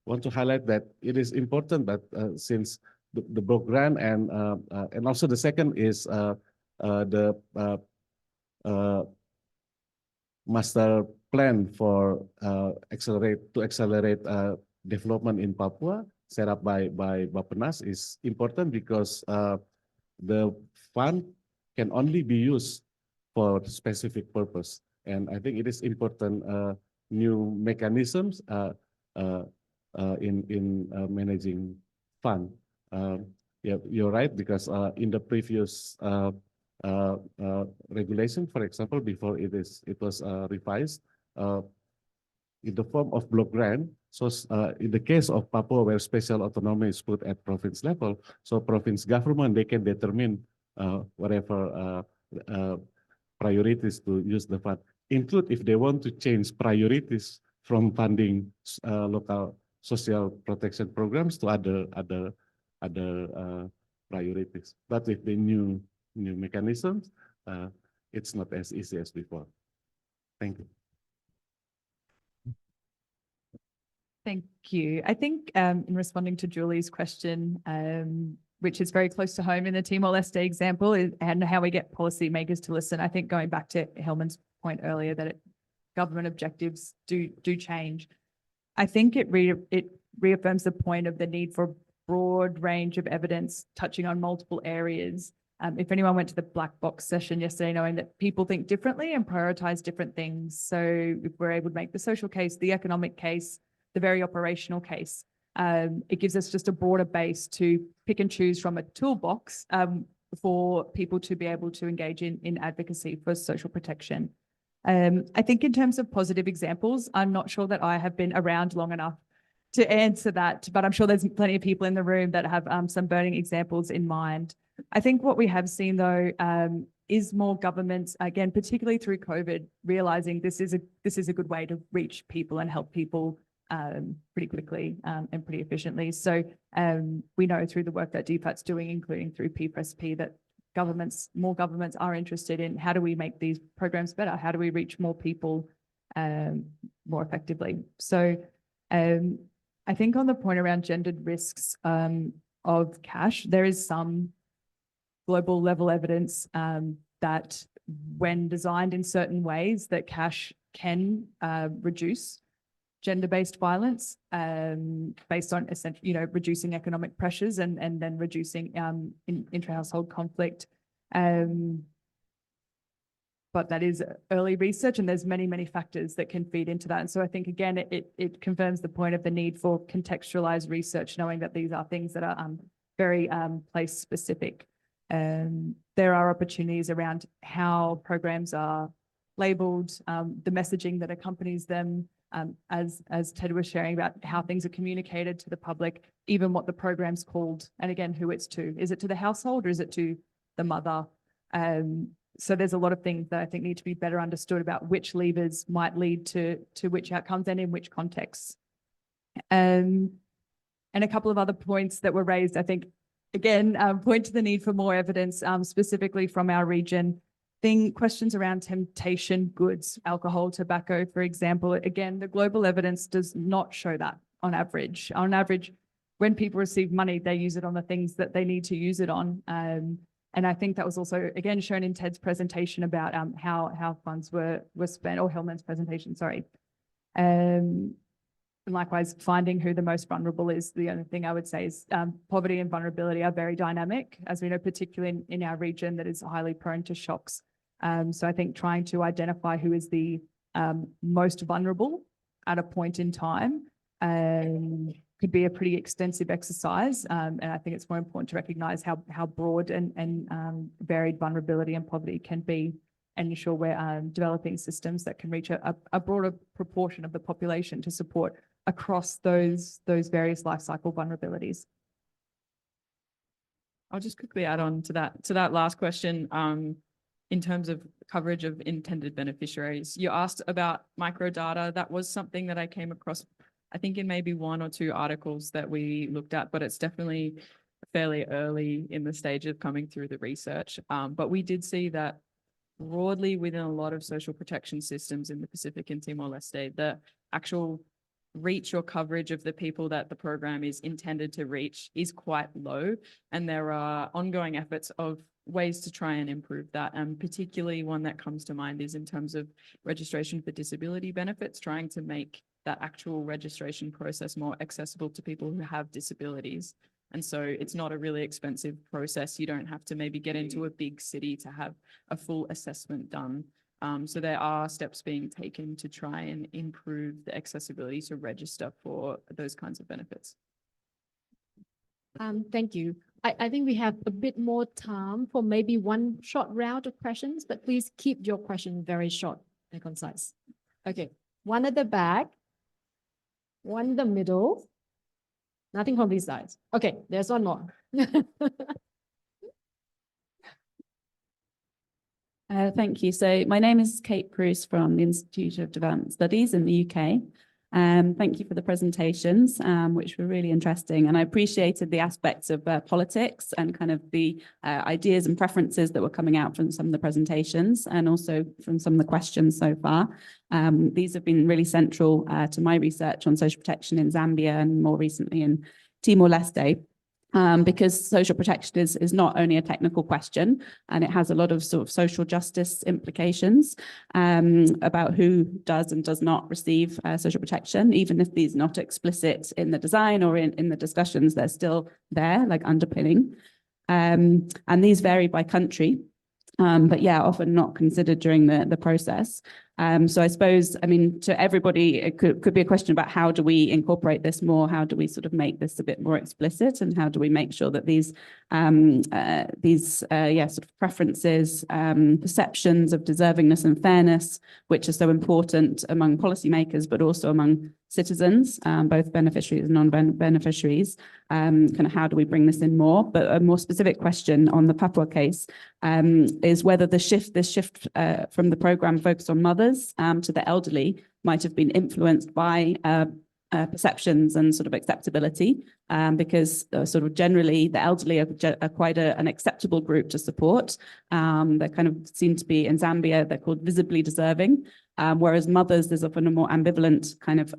Want to highlight that it is important that since the block grant and also the second is the master plan for accelerate development in Papua set up by Bappenas is important because the fund can only be used for specific purpose, and I think it is important new mechanisms in managing fund. Yeah, you're right, because in the previous regulation, for example, before it was revised in the form of block grant. So in the case of Papua, where special autonomy is put at province level, so province government, they can determine whatever priorities to use the fund, include if they want to change priorities from funding local social protection programs to other priorities. But with the new mechanisms, it's not as easy as before. Thank you. Thank you. I think in responding to Julie's question, which is very close to home in the Timor-Leste example, and how we get policymakers to listen, I think going back to Hilman's point earlier that government objectives do change. I think it reaffirms the point of the need for a broad range of evidence touching on multiple areas. If anyone went to the black box session yesterday, knowing that people think differently and prioritize different things. So if we're able to make the social case, the economic case, the very operational case, it gives us just a broader base to pick and choose from a toolbox for people to be able to engage in advocacy for social protection. I think in terms of positive examples, I'm not sure that I have been around long enough to answer that, but I'm sure there's plenty of people in the room that have some burning examples in mind. I think what we have seen though is more governments, again, particularly through COVID, realizing this is a good way to reach people and help people pretty quickly and pretty efficiently. So we know through the work that DFAT's doing, including through P4SP, that more governments are interested in how do we make these programs better? How do we reach more people more effectively? So I think on the point around gendered risks of cash, there is some global level evidence that when designed in certain ways, that cash can reduce gender-based violence based on essentially, reducing economic pressures and then reducing intra-household conflict. But that is early research, and there's many, many factors that can feed into that. And so I think, again, it confirms the point of the need for contextualized research, knowing that these are things that are very place-specific. There are opportunities around how programs are labeled, the messaging that accompanies them, as Ted was sharing about how things are communicated to the public, even what the program's called, and again, who it's to. Is it to the household or is it to the mother? So there's a lot of things that I think need to be better understood about which levers might lead to which outcomes and in which contexts. And a couple of other points that were raised, I think, again, point to the need for more evidence, specifically from our region. Questions around temptation goods, alcohol, tobacco, for example. Again, the global evidence does not show that on average. On average, when people receive money, they use it on the things that they need to use it on. And I think that was also, again, shown in Ted's presentation about how funds were spent, or Hilman's presentation, sorry. And likewise, finding who the most vulnerable is. The only thing I would say is poverty and vulnerability are very dynamic, as we know, particularly in our region that is highly prone to shocks. So I think trying to identify who is the most vulnerable at a point in time could be a pretty extensive exercise. And I think it's more important to recognize how broad and varied vulnerability and poverty can be, and ensure we're developing systems that can reach a broader proportion of the population to support across those various life cycle vulnerabilities. I'll just quickly add on to that last question. In terms of coverage of intended beneficiaries, you asked about microdata. That was something that I came across, I think, in maybe one or two articles that we looked at, but it's definitely fairly early in the stage of coming through the research. But we did see that broadly within a lot of social protection systems in the Pacific and Timor-Leste, the actual reach or coverage of the people that the program is intended to reach is quite low. And there are ongoing efforts of ways to try and improve that. And particularly one that comes to mind is in terms of registration for disability benefits, trying to make that actual registration process more accessible to people who have disabilities. And so it's not a really expensive process. You don't have to maybe get into a big city to have a full assessment done. So there are steps being taken to try and improve the accessibility to register for those kinds of benefits. Thank you. I think we have a bit more time for maybe one short round of questions, but please keep your question very short and concise. Okay, one at the back, one in the middle. Nothing from these sides. Okay, there's one more. Thank you. So my name is Kate Bruce from the Institute of Development Studies in the UK. Thank you for the presentations, which were really interesting. And I appreciated the aspects of politics and kind of the ideas and preferences that were coming out from some of the presentations, and also from some of the questions so far. These have been really central to my research on social protection in Zambia and more recently in Timor-Leste. because social protection is not only a technical question, and it has a lot of sort of social justice implications about who does and does not receive social protection. Even if these are not explicit in the design or in the discussions, they're still there, like underpinning. And these vary by country. But yeah, often not considered during the process. So I suppose, I mean, to everybody, it could be a question about how do we incorporate this more? How do we sort of make this a bit more explicit? And how do we make sure that these sort of preferences, perceptions of deservingness and fairness, which are so important among policymakers, but also among citizens, both beneficiaries and non-beneficiaries, kind of how do we bring this in more? But a more specific question on the Papua case is whether this shift from the program focused on mothers to the elderly might have been influenced by perceptions and sort of acceptability, because sort of generally the elderly are quite an acceptable group to support. They kind of seem to be, in Zambia, they're called visibly deserving, whereas mothers, there's often a more ambivalent kind of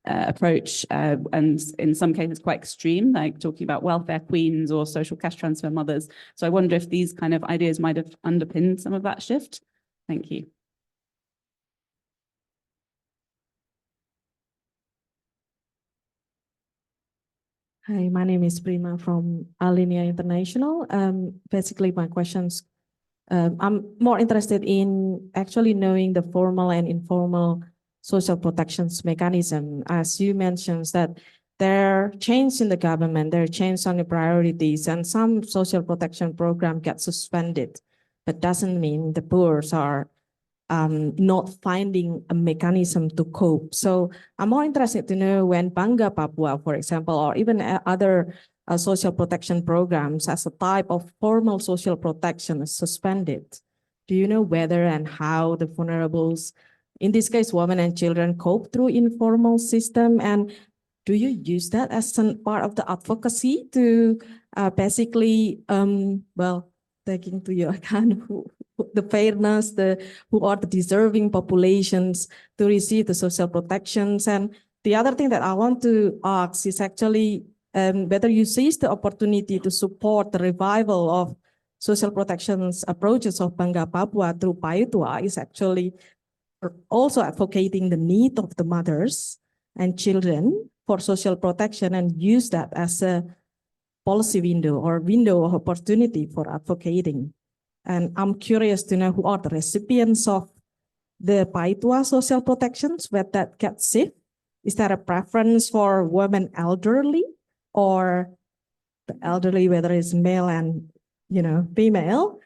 approach, and in some cases quite extreme, like talking about welfare queens or social cash transfer mothers. So I wonder if these kind of ideas might have underpinned some of that shift. Thank you. Hi, my name is Prima from Alinea International. Basically, my questions, I'm more interested in actually knowing the formal and informal social protections mechanism. As you mentioned that there are changes in the government, there are changes on the priorities, and some social protection program get suspended, but doesn't mean the poor are not finding a mechanism to cope. So I'm more interested to know when Bangga Papua, for example, or even other social protection programs as a type of formal social protection is suspended. Do you know whether and how the vulnerables, in this case, women and children, cope through informal system? And do you use that as a part of the advocacy to basically, taking to your account the fairness, who are the deserving populations to receive the social protections? And the other thing that I want to ask is actually whether you seize the opportunity to support the revival of social protections approaches of Bangga Papua through Paitua is actually also advocating the need of the mothers and children for social protection, and use that as a policy window or window of opportunity for advocating. And I'm curious to know who are the recipients of the Paitua social protections, where that gets saved. Is there a preference for women elderly, or the elderly, whether it's male and female?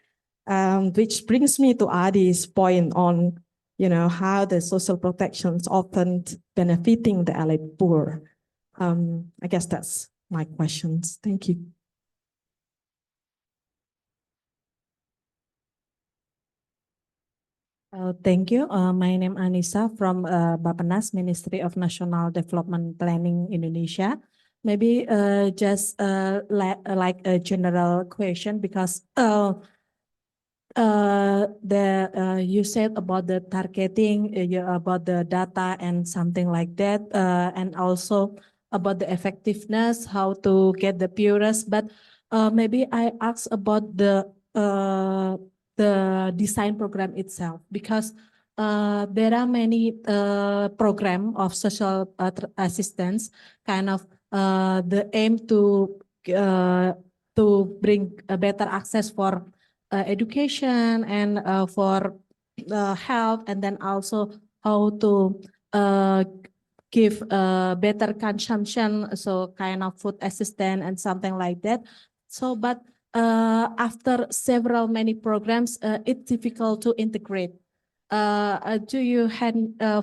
Which brings me to Adit's point on how the social protections often benefiting the elite poor. I guess that's my questions. Thank you. Thank you. My name is Anissa from Bappenas, Ministry of National Development Planning, Indonesia. Maybe just like a general question, because you said about the targeting, about the data and something like that, and also about the effectiveness, how to get the purest. But maybe I ask about the design program itself, because there are many program of social assistance, kind of the aim to bring a better access for education and for health, and then also how to give better consumption, so kind of food assistance and something like that. So, but after many programs, it's difficult to integrate. Do you have,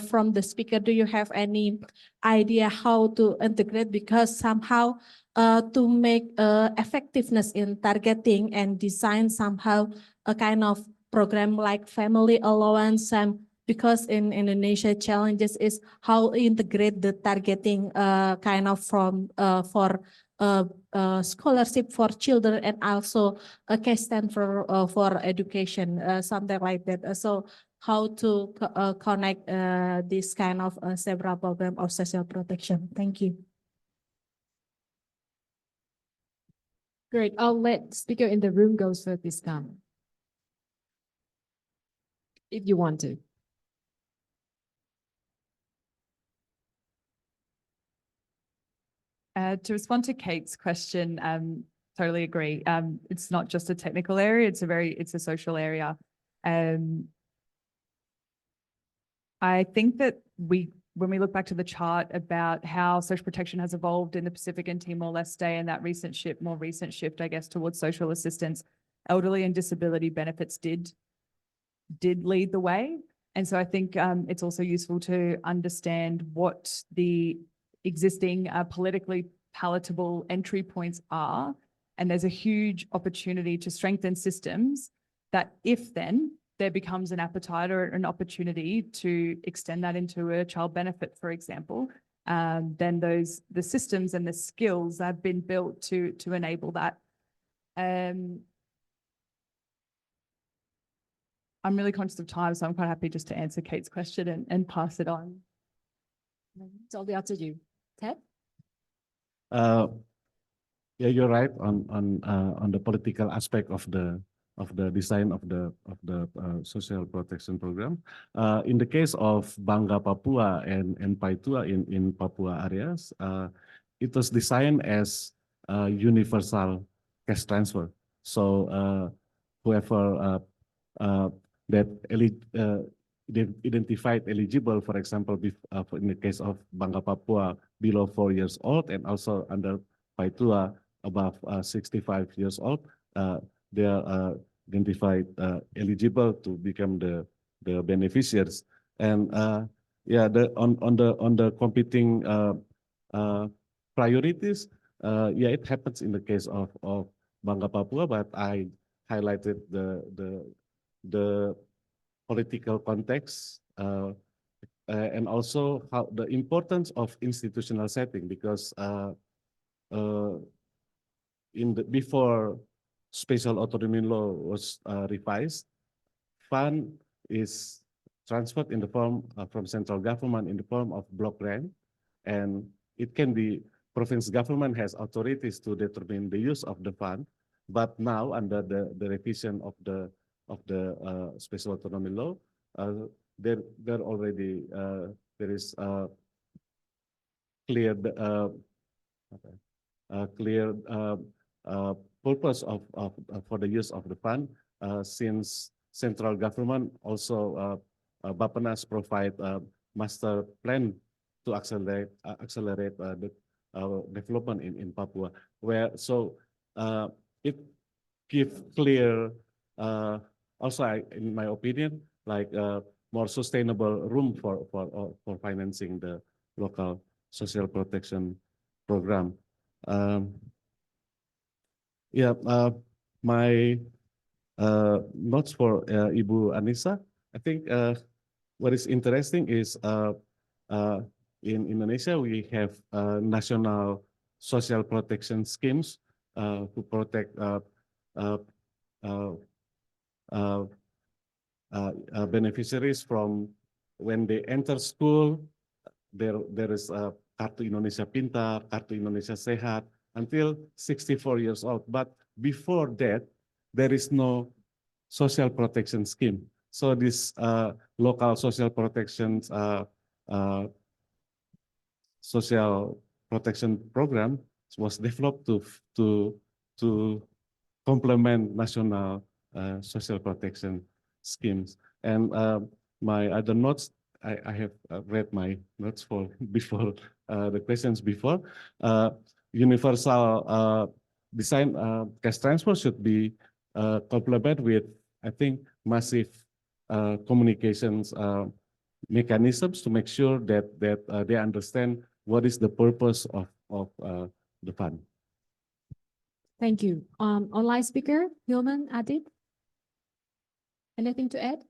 from the speaker, do you have any idea how to integrate? Because somehow to make effectiveness in targeting and design somehow a kind of program like family allowance, and because in Indonesia challenges is how integrate the targeting kind of from for scholarship for children, and also a cash stand for education, something like that. So how to connect this kind of several program of social protection. Thank you. Great. I'll let speaker in the room go first this time. If you want to. To respond to Kate's question, totally agree. It's not just a technical area, it's a social area. I think that when we look back to the chart about how social protection has evolved in the Pacific and Timor-Leste and that more recent shift, I guess, towards social assistance, elderly and disability benefits did lead the way. And so I think it's also useful to understand what the existing politically palatable entry points are. And there's a huge opportunity to strengthen systems that if then there becomes an appetite or an opportunity to extend that into a child benefit, for example, then the systems and the skills have been built to enable that. I'm really conscious of time, so I'm quite happy just to answer Kate's question and pass it on. It's all up to you. Ted? Yeah, you're right on the political aspect of the design of the social protection program. In the case of Bangga Papua and Paitua in Papua areas, it was designed as a universal cash transfer. So whoever that identified eligible, for example, in the case of Bangga Papua, below 4 years old, and also under Paitua above 65 years old, they are identified eligible to become the beneficiaries. And yeah, on the competing priorities, yeah, it happens in the case of Bangga Papua, but I highlighted the political context and also how the importance of institutional setting, because before special autonomy law was revised, fund is transferred in the form from central government in the form of block grant, and it can be province government has authorities to determine the use of the fund. But now under the revision of the special autonomy law, there already there is clear purpose for the use of the fund, since central government also Bappenas provide master plan to accelerate the development in Papua, where it gives clear also in my opinion like more sustainable room for financing the local social protection program. Yeah, my notes for Ibu Anissa. I think what is interesting is in Indonesia we have national social protection schemes to protect beneficiaries from when they enter school. There is Kartu Indonesia Pintar, Kartu Indonesia Sehat, until 64 years old. But before that, there is no social protection scheme. So this local social protection program was developed to complement national social protection schemes. And my other notes, I have read my notes for before the questions before. Universal design cash transfer should be complemented with, I think, massive communications mechanisms to make sure that they understand what is the purpose of the fund. Thank you. Online speaker, Hilman, Adit. Anything to add?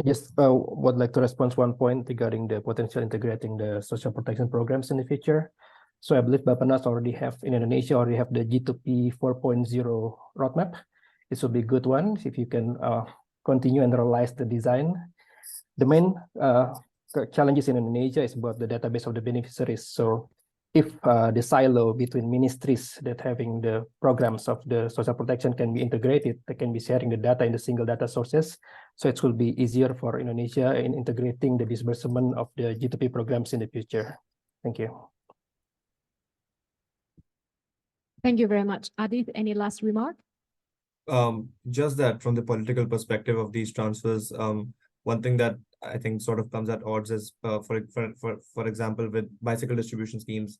Yes, would like to respond to one point regarding the potential integrating the social protection programs in the future. So I believe Bappenas already have in Indonesia already have the G2P 4.0 roadmap. This will be a good one if you can continue and realize the design. The main challenges in Indonesia is about the database of the beneficiaries. So if the silo between ministries that having the programs of the social protection can be integrated, they can be sharing the data in the single data sources. So it will be easier for Indonesia in integrating the disbursement of the G2P programs in the future. Thank you. Thank you very much. Adit, any last remark? Just that from the political perspective of these transfers, one thing that I think sort of comes at odds is, for example, with bicycle distribution schemes,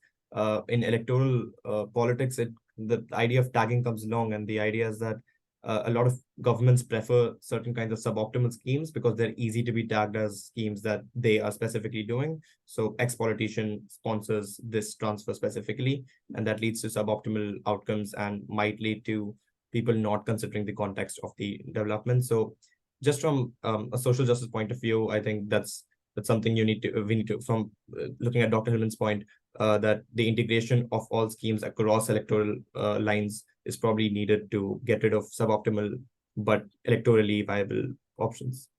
in electoral politics, the idea of tagging comes along, and the idea is that a lot of governments prefer certain kinds of suboptimal schemes because they're easy to be tagged as schemes that they are specifically doing. So ex-politician sponsors this transfer specifically, and that leads to suboptimal outcomes and might lead to people not considering the context of the development. So just from a social justice point of view, I think that's something we need to, from looking at Dr. Hilman's point, that the integration of all schemes across electoral lines is probably needed to get rid of suboptimal but electorally viable options.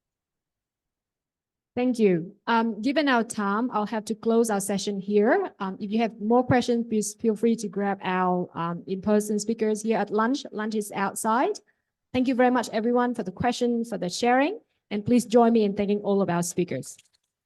Thank you. Given our time, I'll have to close our session here. If you have more questions, please feel free to grab our in-person speakers here at lunch. Lunch is outside. Thank you very much, everyone, for the questions, for the sharing, and please join me in thanking all of our speakers.